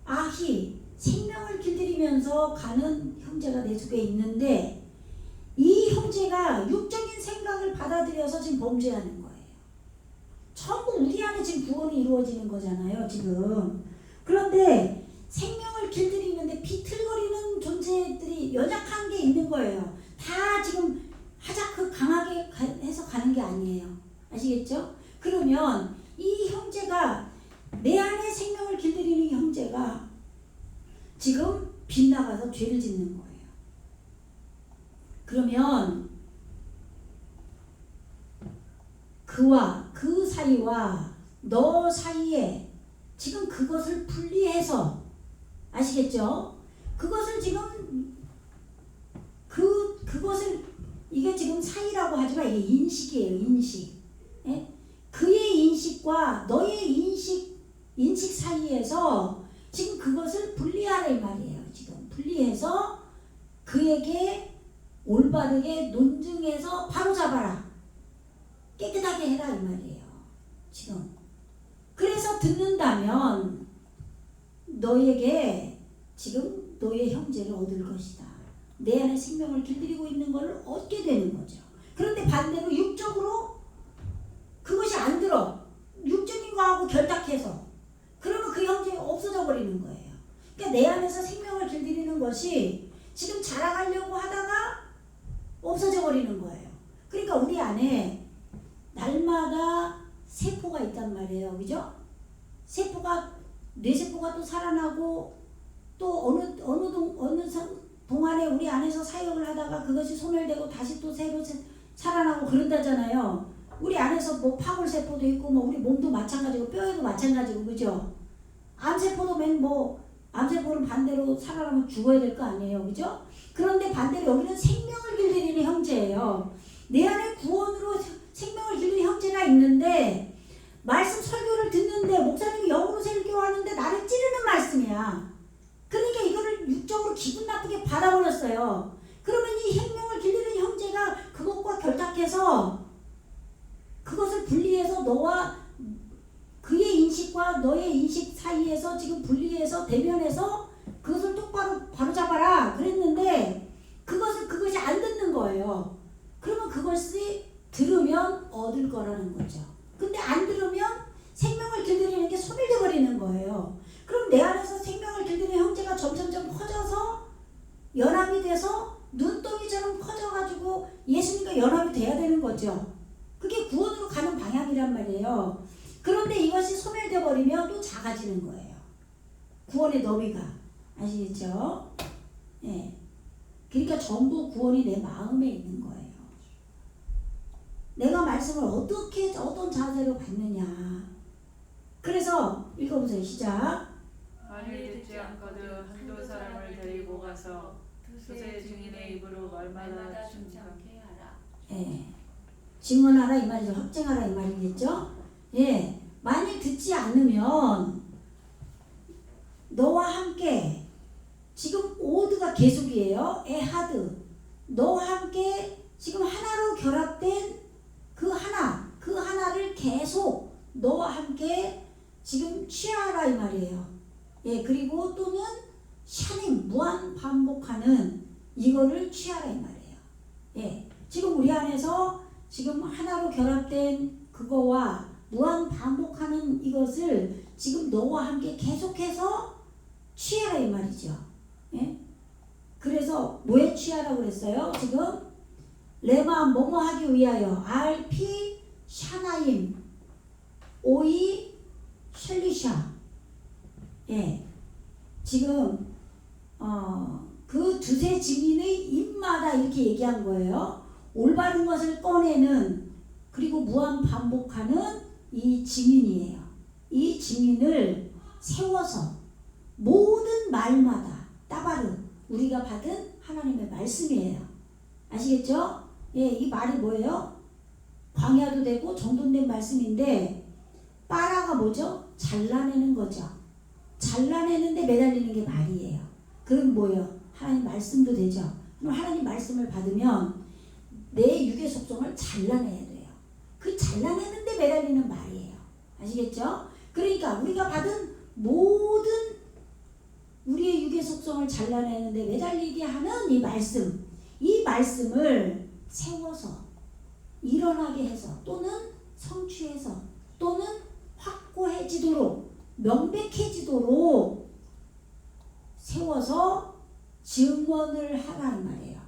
아히 생명을 길들이면서 가는 형제가 내 속에 있는데, 이 형제가 육적인 생각을 받아들여서 지금 범죄하는 거예요. 전부 우리 안에 지금 구원이 이루어지는 거잖아요 지금. 그런데 생명을 길들이는데 비틀거리는 존재들이 연약한 게 있는 거예요. 다 지금 하자크 강하게 해서 가는 게 아니에요. 아시겠죠? 그러면 이 형제가, 내 안에 생명을 길들이는 형제가 지금 빗나가서 죄를 짓는 거예요. 그러면 그와 그 사이와 너 사이에 지금 그것을 분리해서, 아시겠죠? 그것을 지금 그것을, 이게 지금 사이라고 하지만 이게 인식이에요. 인식. 예? 그의 인식과 너의 인식 사이에서 지금 그것을 분리하라 이 말이에요. 지금 분리해서 그에게 올바르게 논증해서 바로잡아라. 깨끗하게 해라 이 말이에요. 지금. 그래서 듣는다면 너에게 지금 너의 형제를 얻을 것이다. 내 안에 생명을 길들이고 있는 걸 얻게 되는 거죠. 그런데 반대로 육적으로 그것이 안 들어. 육적인 거하고 결탁해서. 그러면 그 형제가 없어져 버리는 거예요. 그러니까 내 안에서 생명을 길들이는 것이 지금 자라가려고 하다가 없어져 버리는 거예요. 그러니까 우리 안에 날마다 세포가 있단 말이에요. 그죠? 세포가, 뇌세포가 또 살아나고, 또 어느 동안에 우리 안에서 사역을 하다가 그것이 소멸되고 다시 또 새로 살아나고 그런다잖아요. 우리 안에서 뭐 파골세포도 있고, 뭐 우리 몸도 마찬가지고, 뼈에도 마찬가지고, 그죠? 암세포도 암세포는 반대로 살아나면 죽어야 될 거 아니에요. 그죠? 그런데 반대로 여기는 생명을 길들이는 형제예요. 내 안에 구원으로 생명을 길들이는 형제가 있는데, 말씀 설교를 듣는데 목사님이 영으로 설교하는데 나를 찌르는 말씀이야. 그러니까 이거를 육적으로 기분 나쁘게 받아버렸어요. 그러면 이 생명을 길들이는 형제가 그것과 결탁해서 그것을 분리해서 너와 그의 인식과 너의 인식 사이에서 지금 분리해서 대면해서 그것을 똑바로 바로잡아라 그랬는데, 그것이 안 듣는 거예요. 그러면 그것이 들으면 얻을 거라는 거죠. 근데 안 들으면 생명을 길들이는 게 소멸돼 버리는 거예요. 그럼 내 안에서 생명을 길들이는 형제가 점점점 커져서 연합이 돼서 눈덩이처럼 커져가지고 예수님과 연합이 돼야 되는 거죠. 그게 구원으로 가는 방향이란 말이에요. 그런데 이것이 소멸돼 버리면 또 작아지는 거예요. 구원의 너비가. 아시겠죠? 예. 그러니까 전부 구원이 내 마음에 있는 거예요. 내가 말씀을 어떻게, 어떤 자세로 받느냐. 그래서 읽어보세요. 시작. 만일 듣지 않거든 한두 사람을 데리고 가서 두세 증인의 입으로 말마다 증명케 하라. 예. 증언하라 이 말이죠. 확증하라 이 말이겠죠. 예. 만일 듣지 않으면 너와 함께, 지금 오드가 계속이에요. 에하드. 너와 함께 지금 하나로 결합된 그 하나를 계속 너와 함께 지금 취하라 이 말이에요. 예, 그리고 또는 샤닝, 무한 반복하는 이거를 취하라 이 말이에요. 예, 지금 우리 안에서 지금 하나로 결합된 그거와 무한 반복하는 이것을 지금 너와 함께 계속해서 취하라 이 말이죠. 예? 그래서 뭐에 취하라고 그랬어요? 지금 레마 뭐뭐 하기 위하여 RP 샤나임 오이 샬리샤. 예, 지금 그 두세 증인의 입마다 이렇게 얘기한 거예요. 올바른 것을 꺼내는 그리고 무한 반복하는 이 증인이에요. 이 증인을 세워서 모든 말마다 따바르 우리가 받은 하나님의 말씀이에요. 아시겠죠? 예, 이 말이 뭐예요? 광야도 되고 정돈된 말씀인데 빠라가 뭐죠? 잘라내는 거죠. 잘라내는데 매달리는 게 말이에요. 그럼 뭐예요? 하나님 말씀도 되죠. 그럼 하나님 말씀을 받으면 내 육의 속성을 잘라내야 돼요. 그 잘라내는데 매달리는 말이에요. 아시겠죠? 그러니까 우리가 받은 모든 우리의 육의 속성을 잘라내는데 매달리게 하는 이 말씀, 이 말씀을 세워서 일어나게 해서 또는 성취해서 또는 확고해지도록 명백해지도록 세워서 증언을 하라는 말이에요.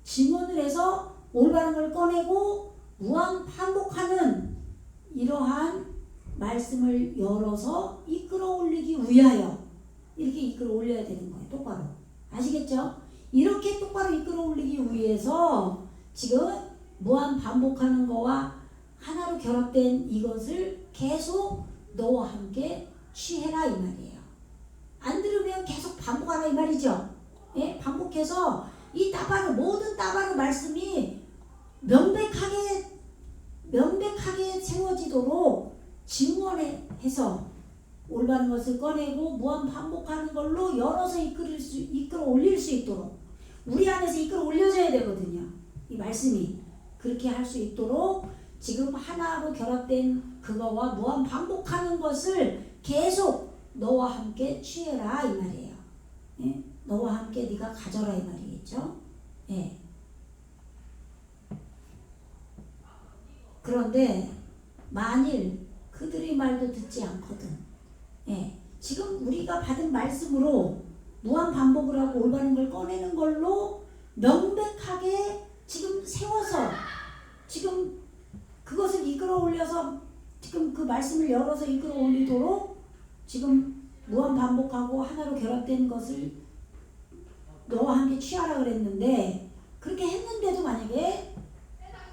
증언을 해서 올바른 걸 꺼내고 무한 반복하는 이러한 말씀을 열어서 이끌어 올리기 위하여 이렇게 이끌어 올려야 되는 거예요. 똑바로. 아시겠죠? 이렇게 똑바로 이끌어 올리기 위해서 지금 무한 반복하는 거와 하나로 결합된 이것을 계속 너와 함께 취해라 이 말이에요. 안 들으면 계속 반복하라 이 말이죠. 예? 반복해서 이 따바르 모든 따바르 말씀이 명백하게 세워지도록 증언해서 올바른 것을 꺼내고 무한 반복하는 걸로 열어서 이끌어 올릴 수 있도록 우리 안에서 이끌어 올려져야 되거든요. 이 말씀이 그렇게 할 수 있도록 지금 하나로 결합된 그거와 무한 반복하는 것을 계속 너와 함께 취해라 이 말이에요. 예? 너와 함께 네가 가져라 이 말이겠죠. 예. 그런데 만일 그들의 말도 듣지 않거든. 예. 지금 우리가 받은 말씀으로 무한 반복을 하고 올바른 걸 꺼내는 걸로 명백하게 지금 세워서 지금 그것을 이끌어 올려서 지금 그 말씀을 열어서 이끌어 올리도록 지금 무한 반복하고 하나로 결합된 것을 너와 함께 취하라 그랬는데 그렇게 했는데도 만약에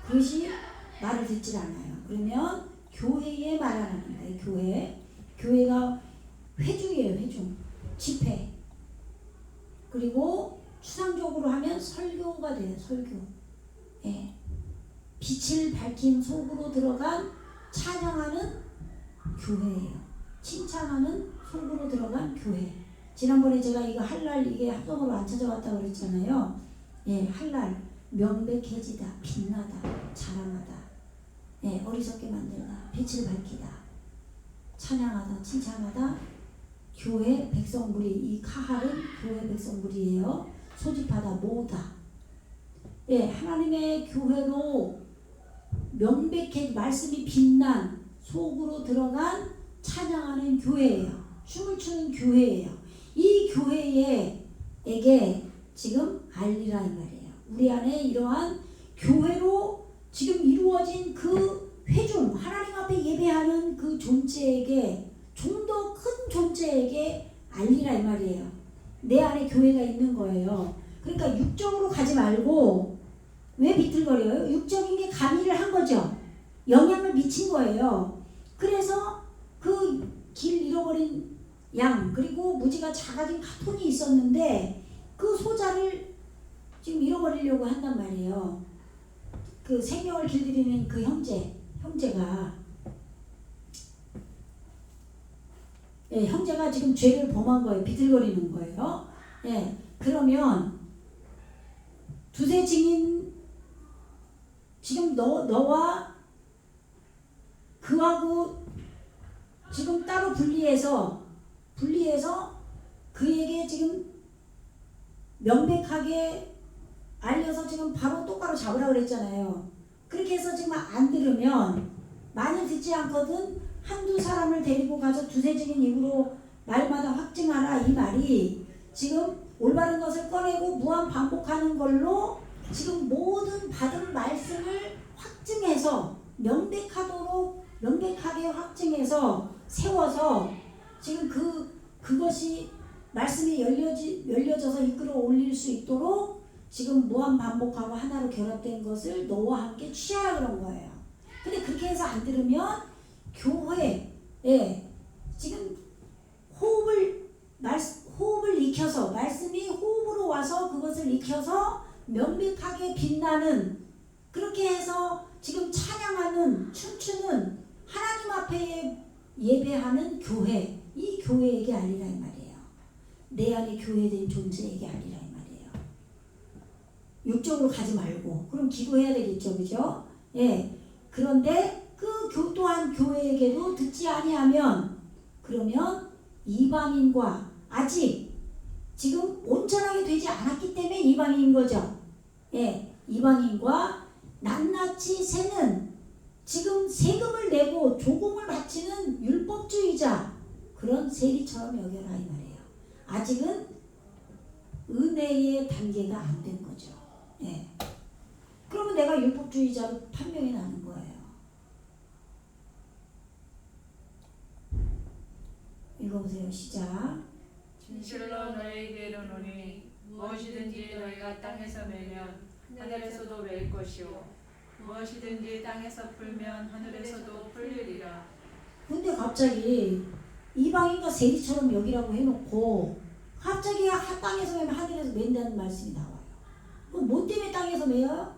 그것이 말을 듣질 않아요. 그러면 교회에 말하는 거예요. 교회가 회중이에요. 회중. 집회. 그리고 추상적으로 하면 설교가 돼요. 설교. 예. 빛을 밝힌 속으로 들어간 찬양하는 교회예요. 칭찬하는 속으로 들어간 교회. 지난번에 제가 이거 할랄 이게 합성어로 안 찾아왔다고 그랬잖아요. 예, 할랄 명백해지다, 빛나다, 자랑하다, 예, 어리석게 만들다, 빛을 밝히다, 찬양하다, 칭찬하다. 교회 백성무리 이 카할은 교회 백성무리예요. 소집하다, 모으다. 예, 하나님의 교회로 명백해 말씀이 빛난 속으로 들어간 찬양하는 교회예요. 춤을 추는 교회예요. 이 교회에게 지금 알리라 이 말이에요. 우리 안에 이러한 교회로 지금 이루어진 그 회중 하나님 앞에 예배하는 그 존재에게 좀 더 큰 존재에게 알리라 이 말이에요. 내 안에 교회가 있는 거예요. 그러니까 육적으로 가지 말고 왜 비틀거려요? 육적인 게 가미를 한 거죠. 영향을 미친 거예요. 그래서 그 길 잃어버린 양 그리고 무지가 작아진 카톤이 있었는데 그 소자를 지금 잃어버리려고 한단 말이에요. 그 생명을 길들이는 그 형제가 예, 형제가 지금 죄를 범한 거예요. 비틀거리는 거예요. 예, 그러면 두세 증인 지금 너와 그하고 지금 따로 분리해서 그에게 지금 명백하게 알려서 지금 바로 똑바로 잡으라고 그랬잖아요. 그렇게 해서 지금 안 들으면 많이 듣지 않거든 한두 사람을 데리고 가서 두세 증인 입으로 말마다 확증하라 이 말이 지금 올바른 것을 꺼내고 무한 반복하는 걸로 지금 모든 받은 말씀을 확증해서 명백하게 확증해서 세워서 지금 그것이 말씀이 열려져서 이끌어 올릴 수 있도록 지금 무한 반복하고 하나로 결합된 것을 너와 함께 취하라 그런 거예요. 근데 그렇게 해서 안 들으면 교회에 지금 호흡을 익혀서 말씀이 호흡으로 와서 그것을 익혀서 명백하게 빛나는 그렇게 해서 지금 찬양하는 춤추는 하나님 앞에 예배하는 교회 이 교회에게 알리라 이 말이에요. 내 안에 교회된 존재에게 알리라 이 말이에요. 육적으로 가지 말고 그럼 기도해야 되겠죠, 그죠? 예. 그런데 그 또한 교회에게도 듣지 아니하면 그러면 이방인과 아직 지금 온전하게 되지 않았기 때문에 이방인인 거죠. 예. 이방인과 낱낱이 세는 지금 세금을 내고 조공을 바치는 율법주의자 그런 세리처럼 여겨라 이 말이에요. 아직은 은혜의 단계가 안 된 거죠. 예. 그러면 내가 율법주의자로 판명이 나는 거예요. 읽어보세요. 시작. 진실로 너희에게 이르노니 무엇이든지 너희가 땅에서 매면 하늘에서도 매일 것이요 무엇이든지 땅에서 풀면 하늘에서도 풀리리라. 근데 갑자기 이방인과 세리처럼 여기라고 해놓고 갑자기 땅에서 매면 하늘에서 맨다는 말씀이 나와요. 그럼 뭐 때문에 땅에서 매요?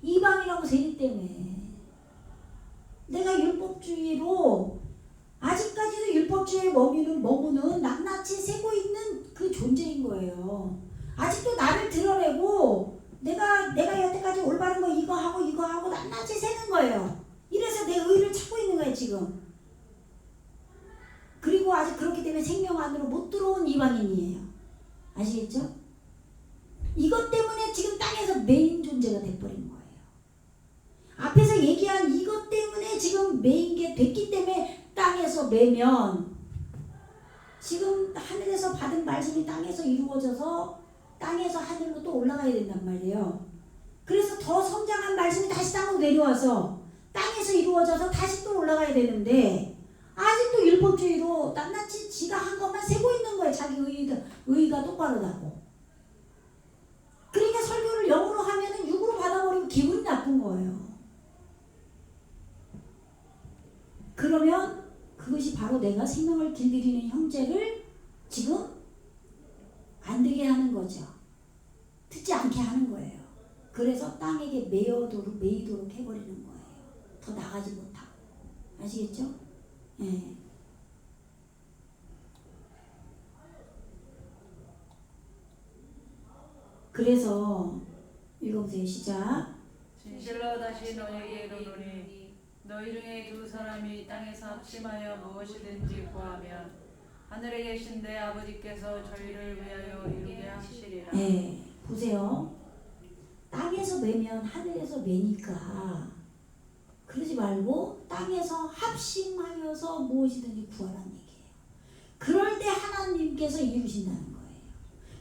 이방인하고 세리 때문에. 내가 율법주의로 아직까지도 율법주의에 머무는 낱낱이 세고 있는 그 존재인 거예요. 아직도 나를 드러내고 내가 여태까지 올바른 거 이거 하고 낱낱이 세는 거예요. 이래서 내 의를 찾고 있는 거예요 지금. 그리고 아직 그렇기 때문에 생명 안으로 못 들어온 이방인이에요. 아시겠죠? 이것 때문에 지금 땅에서 메인 존재가 돼버린 거예요. 앞에서 얘기한 이것 때문에 지금 메인 게 됐기 때문에 땅에서 매면 지금 하늘에서 받은 말씀이 땅에서 이루어져서 땅에서 하늘로 또 올라가야 된단 말이에요. 그래서 더 성장한 말씀이 다시 땅으로 내려와서 땅에서 이루어져서 다시 또 올라가야 되는데 아직도 율법주의로 낱낱이 지가 한 것만 세고 있는 거예요. 자기 의의가 똑바르다고. 그러니까 설교를 영으로 하면은 육으로 받아버리고 기분이 나쁜 거예요. 그러면 그것이 바로 내가 생명을 길들이는 형제를 지금 안 되게 하는 거죠. 듣지 않게 하는 거예요. 그래서 땅에게 매이도록 해버리는 거예요. 더 나가지 못하고. 아시겠죠? 예. 그래서 읽어보세요. 시작. 진실로 다시 너희에게 이르노니 너희 중에 두 사람이 땅에서 합심하여 무엇이든지 구하면 하늘에 계신 내 아버지께서 저희를 위하여 이루게 하시리라. 네, 보세요. 땅에서 매면 하늘에서 매니까 그러지 말고 땅에서 합심하여서 무엇이든지 구하라는 얘기예요. 그럴 때 하나님께서 이루신다는 거예요.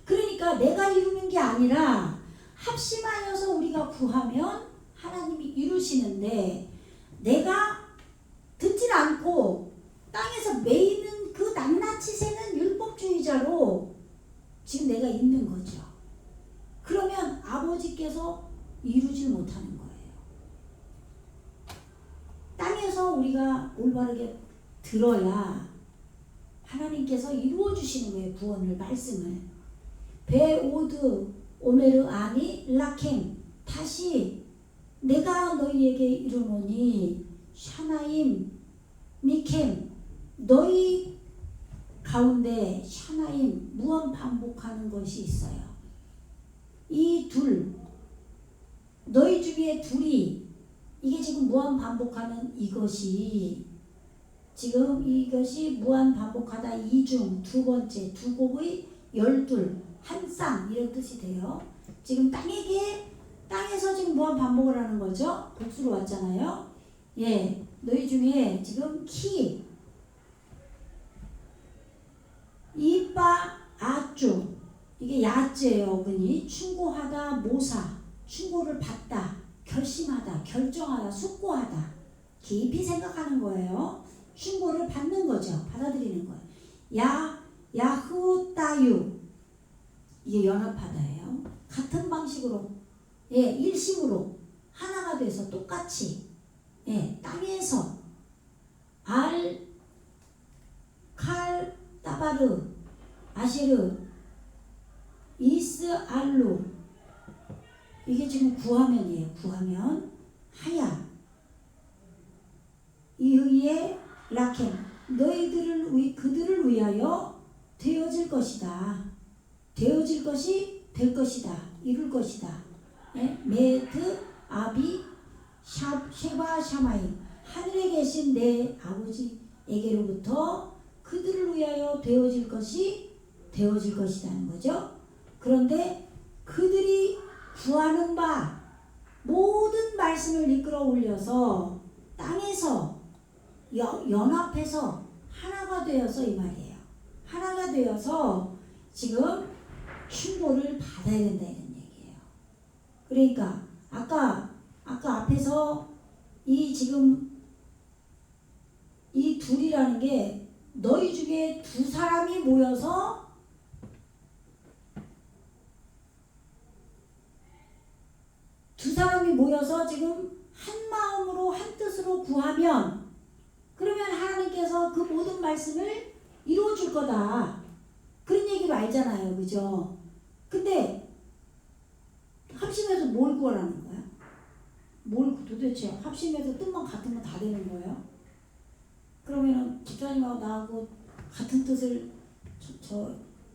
그러니까 내가 이루는 게 아니라 합심하여서 우리가 구하면 하나님이 이루시는데 내가 듣질 않고 땅에서 매이는 그 낱낱이 새는 율법주의자로 지금 내가 있는 거죠. 그러면 아버지께서 이루지 못하는 거예요. 땅에서 우리가 올바르게 들어야 하나님께서 이루어 주시는 거예요. 구원을, 말씀을. 베오드 오메르 아니 라켐 다시 내가 너희에게 이르노니 샤나임 미켐 너희 가운데 샤나임 무한 반복하는 것이 있어요. 이 둘 너희 중에 둘이 이게 지금 무한 반복하는 이것이 지금 이것이 무한 반복하다 이중 두 번째 두 곡의 12 한 쌍 이런 뜻이 돼요. 지금 땅에서 지금 무한 반복을 하는 거죠. 복수로 왔잖아요. 예, 너희 중에 지금 키 이빠 아쭈 이게 야죄예요. 어근이 충고하다 모사 충고를 받다 결심하다 결정하다 숙고하다 깊이 생각하는 거예요. 충고를 받는 거죠. 받아들이는 거예요. 야흐따유 이게 연합하다예요. 같은 방식으로 일심으로 하나가 돼서 똑같이 땅에서 칼 따바르 아시르 이스알루 이게 지금 구하면이에요. 구하면 하야 이의의 라켄 그들을 위하여 되어질 것이다. 되어질 것이 될 것이다. 이룰 것이다. 메트 아비 쉐바 샤마임 하늘에 계신 내 아버지에게로부터 그들을 위하여 되어질 것이라는 거죠. 그런데 그들이 구하는 바 모든 말씀을 이끌어 올려서 땅에서 연합해서 하나가 되어서 이 말이에요. 하나가 되어서 지금 충고를 받아야 된다 이런 얘기예요. 그러니까 아까 앞에서 지금 이 둘이라는 게 너희 중에 두 사람이 모여서 지금 한 마음으로 한 뜻으로 구하면 그러면 하나님께서 그 모든 말씀을 이루어 줄 거다. 그런 얘기로 알잖아요. 그죠? 근데 합심해서 뭘 구하라는 거야? 도대체 합심해서 뜻만 같은 거 다 되는 거예요? 그러면은 집사님하고 나하고 같은 뜻을 저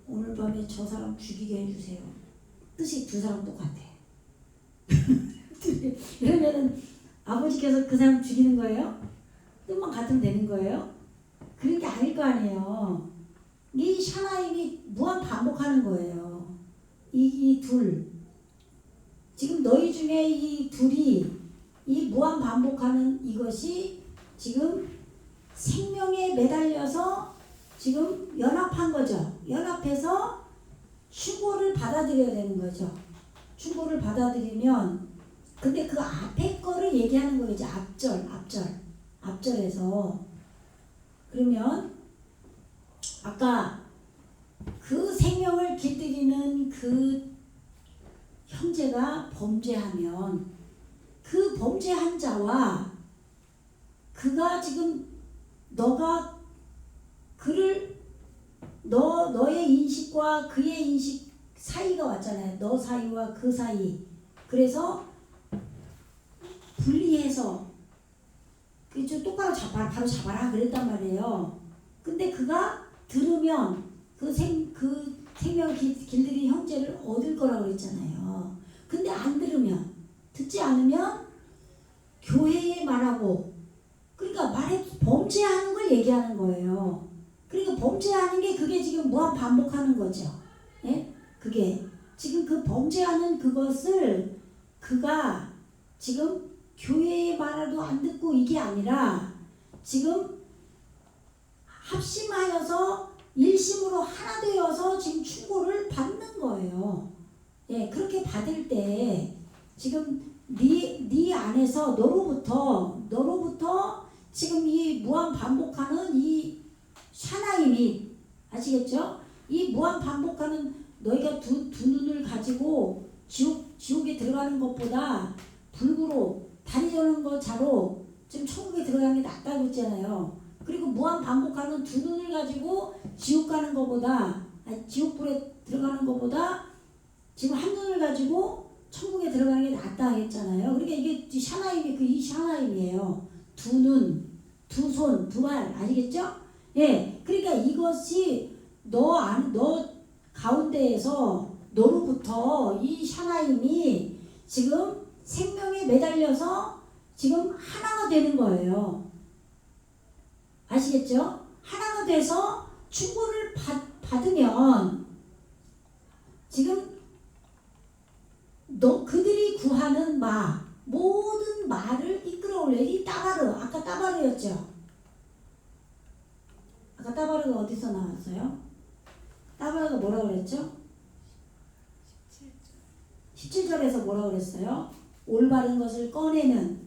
오늘 밤에 저 사람 죽이게 해주세요. 뜻이 두 사람 똑같아. 이러면은 아버지께서 그 사람 죽이는 거예요? 뜻만 같으면 되는 거예요? 그런 게 아닐 거 아니에요. 이 샤나임이 무한 반복하는 거예요. 이 둘. 지금 너희 중에 이 둘이 이 무한 반복하는 이것이 지금 생명에 매달려서 지금 연합한 거죠. 연합해서 충고를 받아들여야 되는 거죠. 충고를 받아들이면 근데 그 앞에 거를 얘기하는 거예요. 이제 앞절에서 그러면 아까 그 생명을 길들이는 그 형제가 범죄하면 그 범죄한 자와 그가 지금 너가 너의 인식과 그의 인식 사이가 왔잖아요. 너 사이와 그 사이. 그래서 분리해서 좀 똑바로 바로 잡아라 그랬단 말이에요. 근데 그가 들으면 그 생명 길들인 형제를 얻을 거라고 그랬잖아요. 근데 안 들으면 듣지 않으면 교회에 말하고 그러니까 범죄하는 걸 얘기하는 거예요. 그러니까 범죄하는 게 그게 지금 무한 반복하는 거죠. 그게 지금 그 범죄하는 그것을 그가 지금 교회의 말도 안 듣고 이게 아니라 지금 합심하여서 일심으로 하나 되어서 지금 충고를 받는 거예요. 그렇게 받을 때 지금 네 안에서 너로부터 지금 이 무한 반복하는 이 샤나임이 아시겠죠? 이 무한 반복하는 너희가 두 눈을 가지고 지옥에 들어가는 것보다 불구로 다리 저는 거 자로 지금 천국에 들어가는 게 낫다고 했잖아요. 그리고 무한 반복하는 두 눈을 가지고 지옥불에 들어가는 것보다 지금 한 눈을 가지고 천국에 들어가는 게 낫다 했잖아요. 그러니까 이게 샤나임이 이 샤나임이에요. 두 눈, 두 손, 두 발 아시겠죠? 그러니까 이것이 너 가운데에서 너로부터 이 샤나임이 지금 생명에 매달려서 지금 하나가 되는 거예요. 아시겠죠? 하나가 돼서 충고를 받으면 지금 그들이 구하는 모든 말을 이끌어올려. 이 따바르, 아까 따바르였죠? 아까 따바르가 어디서 나왔어요? 따바르가 뭐라고 그랬죠? 17절에서 뭐라고 그랬어요? 올바른 것을 꺼내는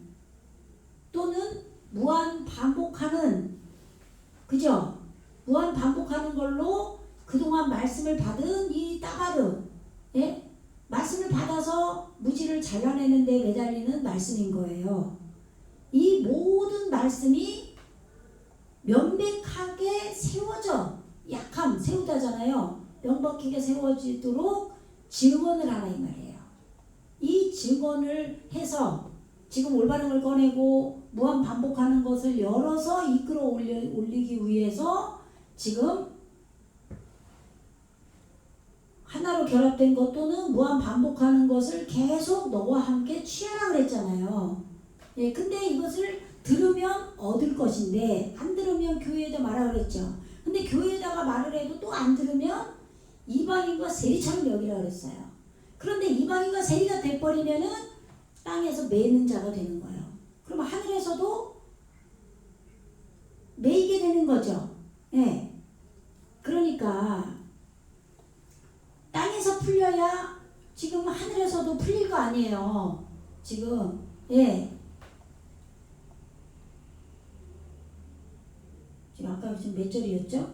또는 무한 반복하는 그죠? 무한 반복하는 걸로 그동안 말씀을 받은 이 따가름, 예? 말씀을 받아서 무지를 잘라내는 데 매달리는 말씀인 거예요. 이 모든 말씀이 명백하게 세워져, 약함 세우다잖아요. 명백하게 세워지도록 증언을 하라 이 말이에요. 이 증언을 해서 지금 올바른 걸 꺼내고 무한 반복하는 것을 열어서 이끌어 올리기 위해서 지금 하나로 결합된 것 또는 무한 반복하는 것을 계속 너와 함께 취하라 그랬잖아요. 예, 근데 이것을 들으면 얻을 것인데 안 들으면 교회에다 말하라 그랬죠. 근데 교회에다가 말을 해도 또 안 들으면 이방인과 세리처럼 여기라 그랬어요. 그런데 이방인과 세리가 돼버리면은 땅에서 매는 자가 되는 거예요. 그럼 하늘에서도 매이게 되는 거죠. 예. 그러니까 땅에서 풀려야 지금 하늘에서도 풀릴 거 아니에요. 지금 예. 지금 아까 지금 몇 절이었죠?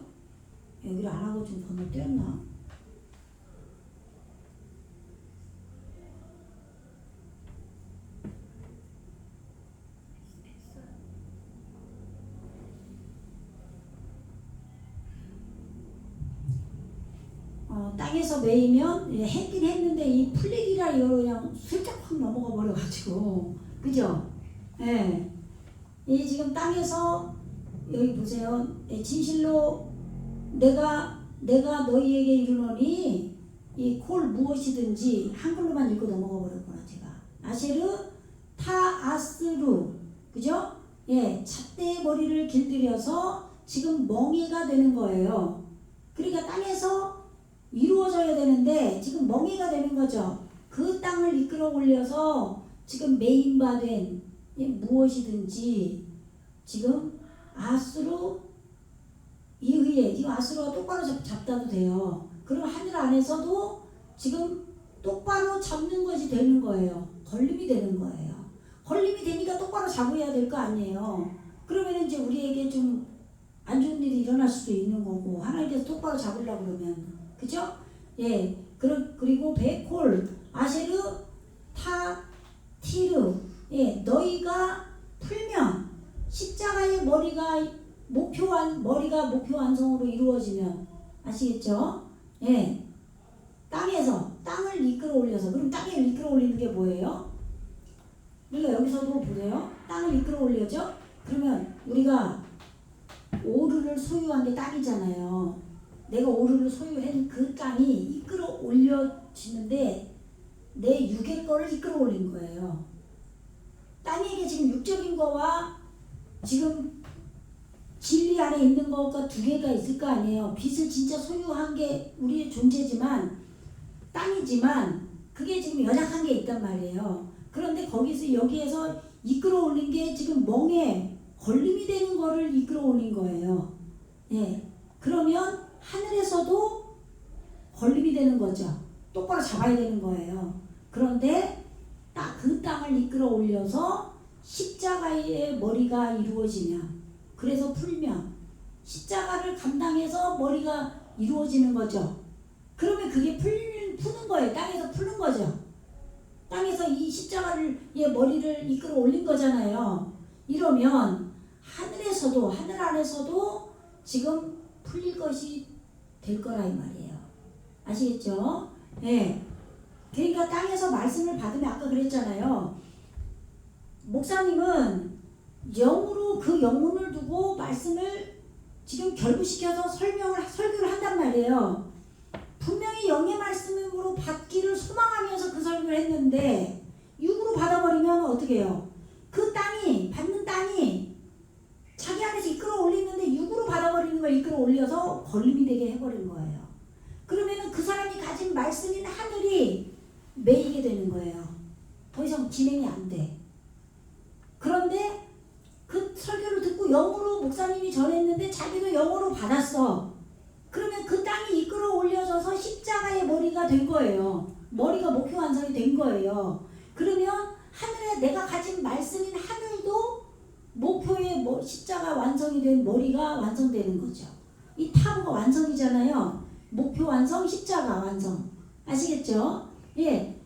여기를 안 하고 좀 건너뛰었나? 땅에서 매이면 했긴 했는데 이 풀리기라 이거 그냥 슬쩍 확 넘어가 버려가지고 그죠? 예. 이 지금 땅에서 여기 보세요. 진실로 내가 너희에게 이르노니 이 콜 무엇이든지 한글로만 읽고 넘어가 버렸구나 제가. 아세르 타 아스루 그죠? 예, 잣대의 머리를 길들여서 지금 멍에가 되는 거예요. 그러니까 땅에서 이루어져야 되는데 지금 멍에가 되는 거죠. 그 땅을 이끌어 올려서 지금 메인바된 무엇이든지 지금 아수로 이의에 지금 아수로가 똑바로 잡다도 돼요. 그럼 하늘 안에서도 지금 똑바로 잡는 것이 되는 거예요. 걸림이 되는 거예요. 걸림이 되니까 똑바로 잡아야 될 거 아니에요. 그러면 이제 우리에게 좀 안 좋은 일이 일어날 수도 있는 거고 하나님께서 똑바로 잡으려고 그러면 그죠? 예. 그리고 베콜 아세르 타 티르 예. 너희가 풀면 십자가의 머리가 목표 완성으로 이루어지면 아시겠죠? 예. 땅에서 땅을 이끌어 올려서 그럼 땅을 이끌어 올리는 게 뭐예요? 우리가 여기서도 보세요. 땅을 이끌어 올려죠? 그러면 우리가 오르를 소유한 게 땅이잖아요. 내가 오르를 소유한 그 땅이 이끌어 올려지는데 내 육의 거를 이끌어 올린 거예요. 땅에게 지금 육적인 거와 지금 진리 안에 있는 것과 두 개가 있을 거 아니에요. 빛을 진짜 소유한 게 우리의 존재지만 땅이지만 그게 지금 연약한 게 있단 말이에요. 그런데 거기서 여기에서 이끌어 올린 게 지금 멍에 걸림이 되는 거를 이끌어 올린 거예요. 예. 그러면 하늘에서도 걸림이 되는 거죠. 똑바로 잡아야 되는 거예요. 그런데 딱 그 땅을 이끌어 올려서 십자가의 머리가 이루어지면 그래서 풀면 십자가를 감당해서 머리가 이루어지는 거죠. 그러면 그게 푸는 거예요. 땅에서 푸는 거죠. 땅에서 이 십자가를 머리를 이끌어 올린 거잖아요. 이러면 하늘에서도 하늘 안에서도 지금 풀릴 것이 될 거라 이 말이에요. 아시겠죠? 네. 그러니까 땅에서 말씀을 받으면 아까 그랬잖아요. 목사님은 영으로 그 영혼을 두고 말씀을 지금 결부시켜서 설교를 한단 말이에요. 분명히 영의 말씀으로 받기를 소망하면서 그 설교를 했는데 육으로 받아버리면 어떻게 해요? 그 땅이 받는 땅이 자기 안에서 이끌어 올리는데 육으로 받아버리는 걸 이끌어 올려서 걸림이 되게 해버린 거예요. 그러면은 그 사람이 가진 말씀인 하늘이 매이게 되는 거예요. 더 이상 진행이 안 돼. 그런데 그 설교를 듣고 영으로 목사님이 전했는데 자기도 영으로 받았어. 그러면 그 땅이 이끌어 올려져서 십자가의 머리가 된 거예요. 머리가 목표 완성이 된 거예요. 그러면 하늘에 내가 가진 말씀인 하늘도 목표의 십자가 완성이 된 머리가 완성되는 거죠. 이 타부가 완성이잖아요. 목표 완성, 십자가 완성. 아시겠죠? 예,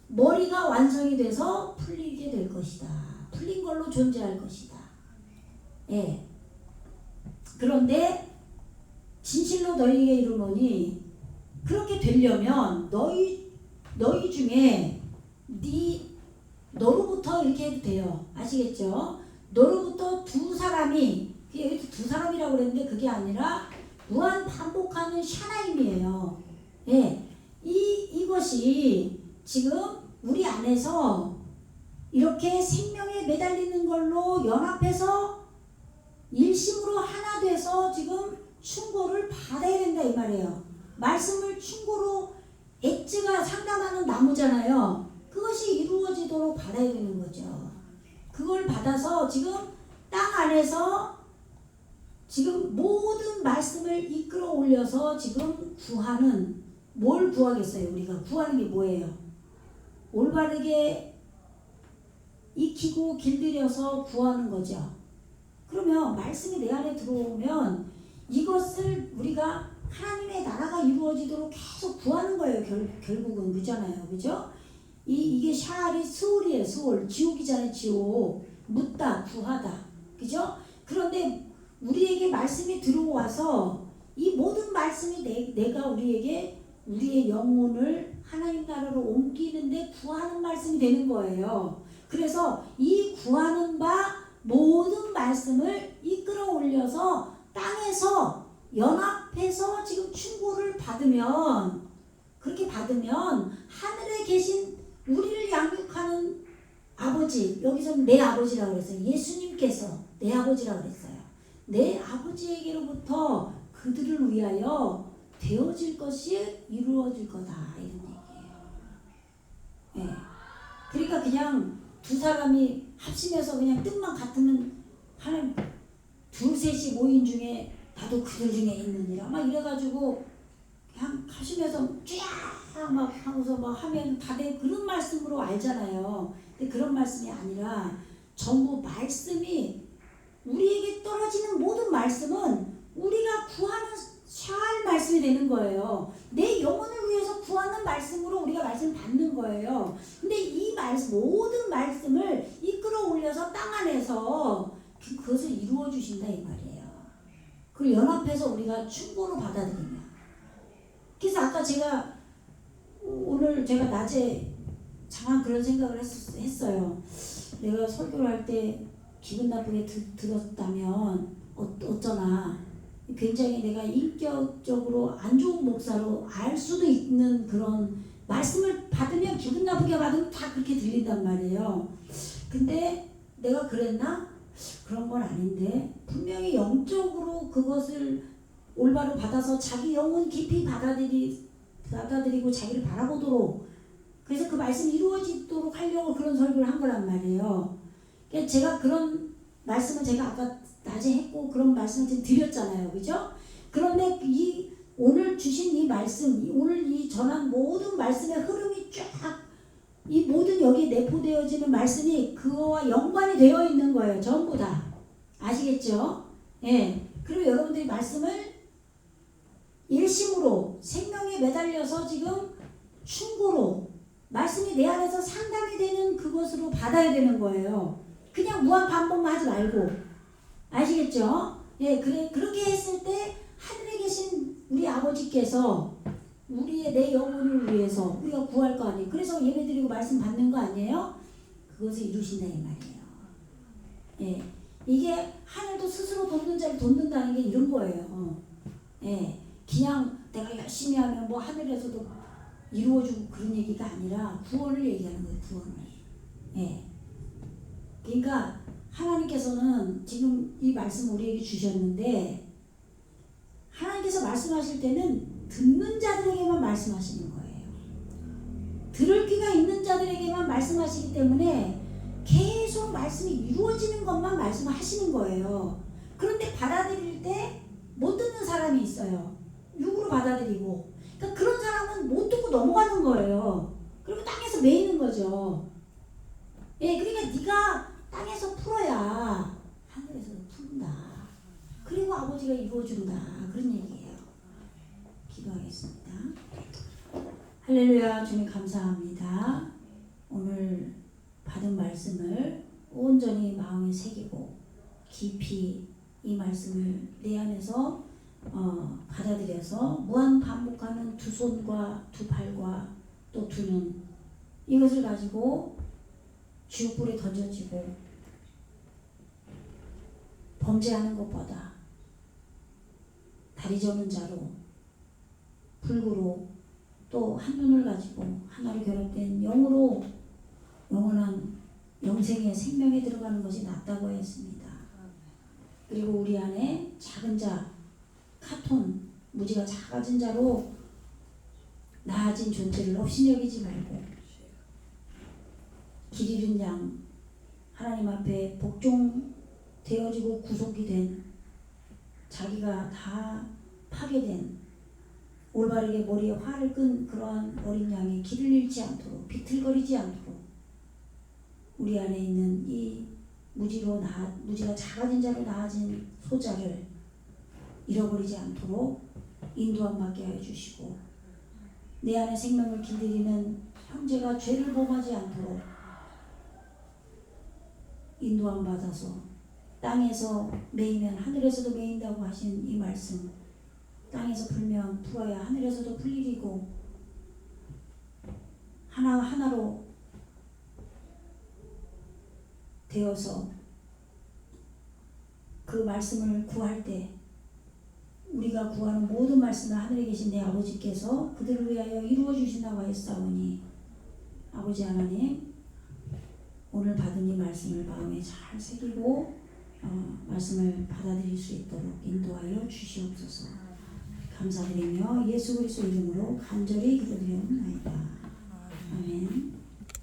머리가 완성이 돼서 풀리게 될 것이다. 풀린 걸로 존재할 것이다. 예. 그런데 진실로 너희에게 이르노니 그렇게 되려면 너희 중에 너로부터 이렇게 해도 돼요. 아시겠죠? 너로부터 두 사람이, 여기서 두 사람이라고 그랬는데 그게 아니라 무한 반복하는 샤나임이에요. 예. 이것이 지금 우리 안에서 이렇게 생명에 매달리는 걸로 연합해서 일심으로 하나 돼서 지금 충고를 받아야 된다 이 말이에요. 말씀을 충고로 엣지가 상담하는 나무잖아요. 그것이 이루어지도록 받아야 되는 거죠. 그걸 받아서 지금 땅 안에서 지금 모든 말씀을 이끌어 올려서 지금 구하는, 뭘 구하겠어요? 우리가 구하는 게 뭐예요? 올바르게 익히고 길들여서 구하는 거죠. 그러면 말씀이 내 안에 들어오면 이것을 우리가 하나님의 나라가 이루어지도록 계속 구하는 거예요. 결국은 그잖아요. 그죠? 이게 샤알이 스올이에요. 스올. 지옥이잖아요. 지옥. 묻다, 구하다. 그죠? 그런데 우리에게 말씀이 들어와서 이 모든 말씀이 내가 우리에게 우리의 영혼을 하나님 나라로 옮기는데 구하는 말씀이 되는 거예요. 그래서 이 구하는 바 모든 말씀을 이끌어 올려서 땅에서 연합해서 지금 충고를 받으면, 그렇게 받으면 하늘에 계신 우리를 양육하는 아버지, 여기서는 내 아버지라고 그랬어요. 예수님께서 내 아버지라고 그랬어요. 내 아버지에게로부터 그들을 위하여 되어질 것이 이루어질 거다 이런 얘기예요. 예. 그러니까 그냥 두 사람이 합심해서 그냥 뜻만 같으면 하나님 둘셋이 모인 중에 나도 그들 중에 있느니라 막 이래가지고 그냥 합심해서 쫙 막 하고서 막 하면 다들 그런 말씀으로 알잖아요. 근데 그런 말씀이 아니라 전부 말씀이 우리에게 떨어지는 모든 말씀은 우리가 구하는 샤알 말씀이 되는 거예요. 내 영혼을 위해서 구하는 말씀으로 우리가 말씀을 받는 거예요. 근데 이 말씀, 모든 말씀을 이끌어 올려서 땅 안에서 그것을 이루어 주신다 이 말이에요. 그걸 연합해서 우리가 충고로 받아들이면. 그래서 아까 오늘 제가 낮에 잠깐 그런 생각을 했어요. 내가 설교를 할 때 기분 나쁘게 들었다면 어쩌나 굉장히 내가 인격적으로 안 좋은 목사로 알 수도 있는 그런 말씀을 받으면 기분 나쁘게 받으면 다 그렇게 들린단 말이에요. 근데 내가 그랬나? 그런 건 아닌데 분명히 영적으로 그것을 올바로 받아서 자기 영혼 깊이 받아들이고 자기를 바라보도록, 그래서 그 말씀이 이루어지도록 하려고 그런 설교를 한 거란 말이에요. 그러니까 제가 그런 말씀을 제가 아까 낮에 했고 그런 말씀을 지금 드렸잖아요. 그죠? 그런데 오늘 주신 이 말씀, 오늘 이 전한 모든 말씀의 흐름이 쫙 이 모든 여기에 내포되어지는 말씀이 그거와 연관이 되어 있는 거예요. 전부 다. 아시겠죠? 예. 그리고 여러분들이 말씀을 일심으로 생명에 매달려서 지금 충고로 말씀이 내 안에서 상담이 되는 그것으로 받아야 되는 거예요. 그냥 무한 반복만 하지 말고. 아시겠죠? 예, 그렇게 했을 때 하늘에 계신 우리 아버지께서 내 영혼을 위해서 우리가 구할 거 아니에요. 그래서 예배드리고 말씀 받는 거 아니에요? 그것을 이루신다 이 말이에요. 예, 이게 하늘도 스스로 돕는 자를 돕는다는 게 이런 거예요. 예, 그냥 내가 열심히 하면 뭐 하늘에서도 이루어주고 그런 얘기가 아니라 구원을 얘기하는 거예요. 구원을. 예, 그러니까 하나님께서는 지금 이 말씀 우리에게 주셨는데 하나님께서 말씀하실 때는 듣는 자들에게만 말씀하시는 거예요. 들을 귀가 있는 자들에게만 말씀하시기 때문에 계속 말씀이 이루어지는 것만 말씀하시는 거예요. 그런데 받아들일 때 못 듣는 사람이 있어요. 육으로 받아들이고. 그러니까 그런 사람은 못 듣고 넘어가는 거예요. 그리고 땅에서 매이는 거죠. 예, 그러니까 네가 땅에서 풀어야 그리고 아버지가 이루어준다. 그런 얘기예요. 기도하겠습니다. 할렐루야. 주님 감사합니다. 오늘 받은 말씀을 온전히 마음에 새기고 깊이 이 말씀을 내 안에서 받아들여서 무한 반복하는 두 손과 두 발과 또 두 눈, 이것을 가지고 지옥불에 던져지고 범죄하는 것보다 다리 저는 자로 불구로 또 한 눈을 가지고 하나로 결합된 영으로 영원한 영생의 생명에 들어가는 것이 낫다고 했습니다. 그리고 우리 안에 작은 자, 카톤, 무지가 작아진 자로 나아진 존재를 없이 여기지 말고 길 잃은 양, 하나님 앞에 복종되어지고 구속이 된, 자기가 다 파괴된, 올바르게 머리에 활을 끈 그러한 어린 양이 길을 잃지 않도록, 비틀거리지 않도록 우리 안에 있는 이 무지가 작아진 자로 나아진 소자를 잃어버리지 않도록 인도함 받게 하여 주시고, 내 안에 생명을 길들이는 형제가 죄를 범하지 않도록 인도함 받아서 땅에서 매이면 하늘에서도 매인다고 하신 이 말씀, 땅에서 풀면 풀어야 하늘에서도 풀리고 하나하나로 되어서 그 말씀을 구할 때 우리가 구하는 모든 말씀을 하늘에 계신 내 아버지께서 그들을 위하여 이루어 주신다고 하였사오니, 아버지 하나님, 오늘 받은 이 말씀을 마음에 잘 새기고 말씀을 받아들일 수 있도록 인도하여 주시옵소서. 감사드리며 예수 그리스도 이름으로 간절히 기도드리옵나이다. 아멘.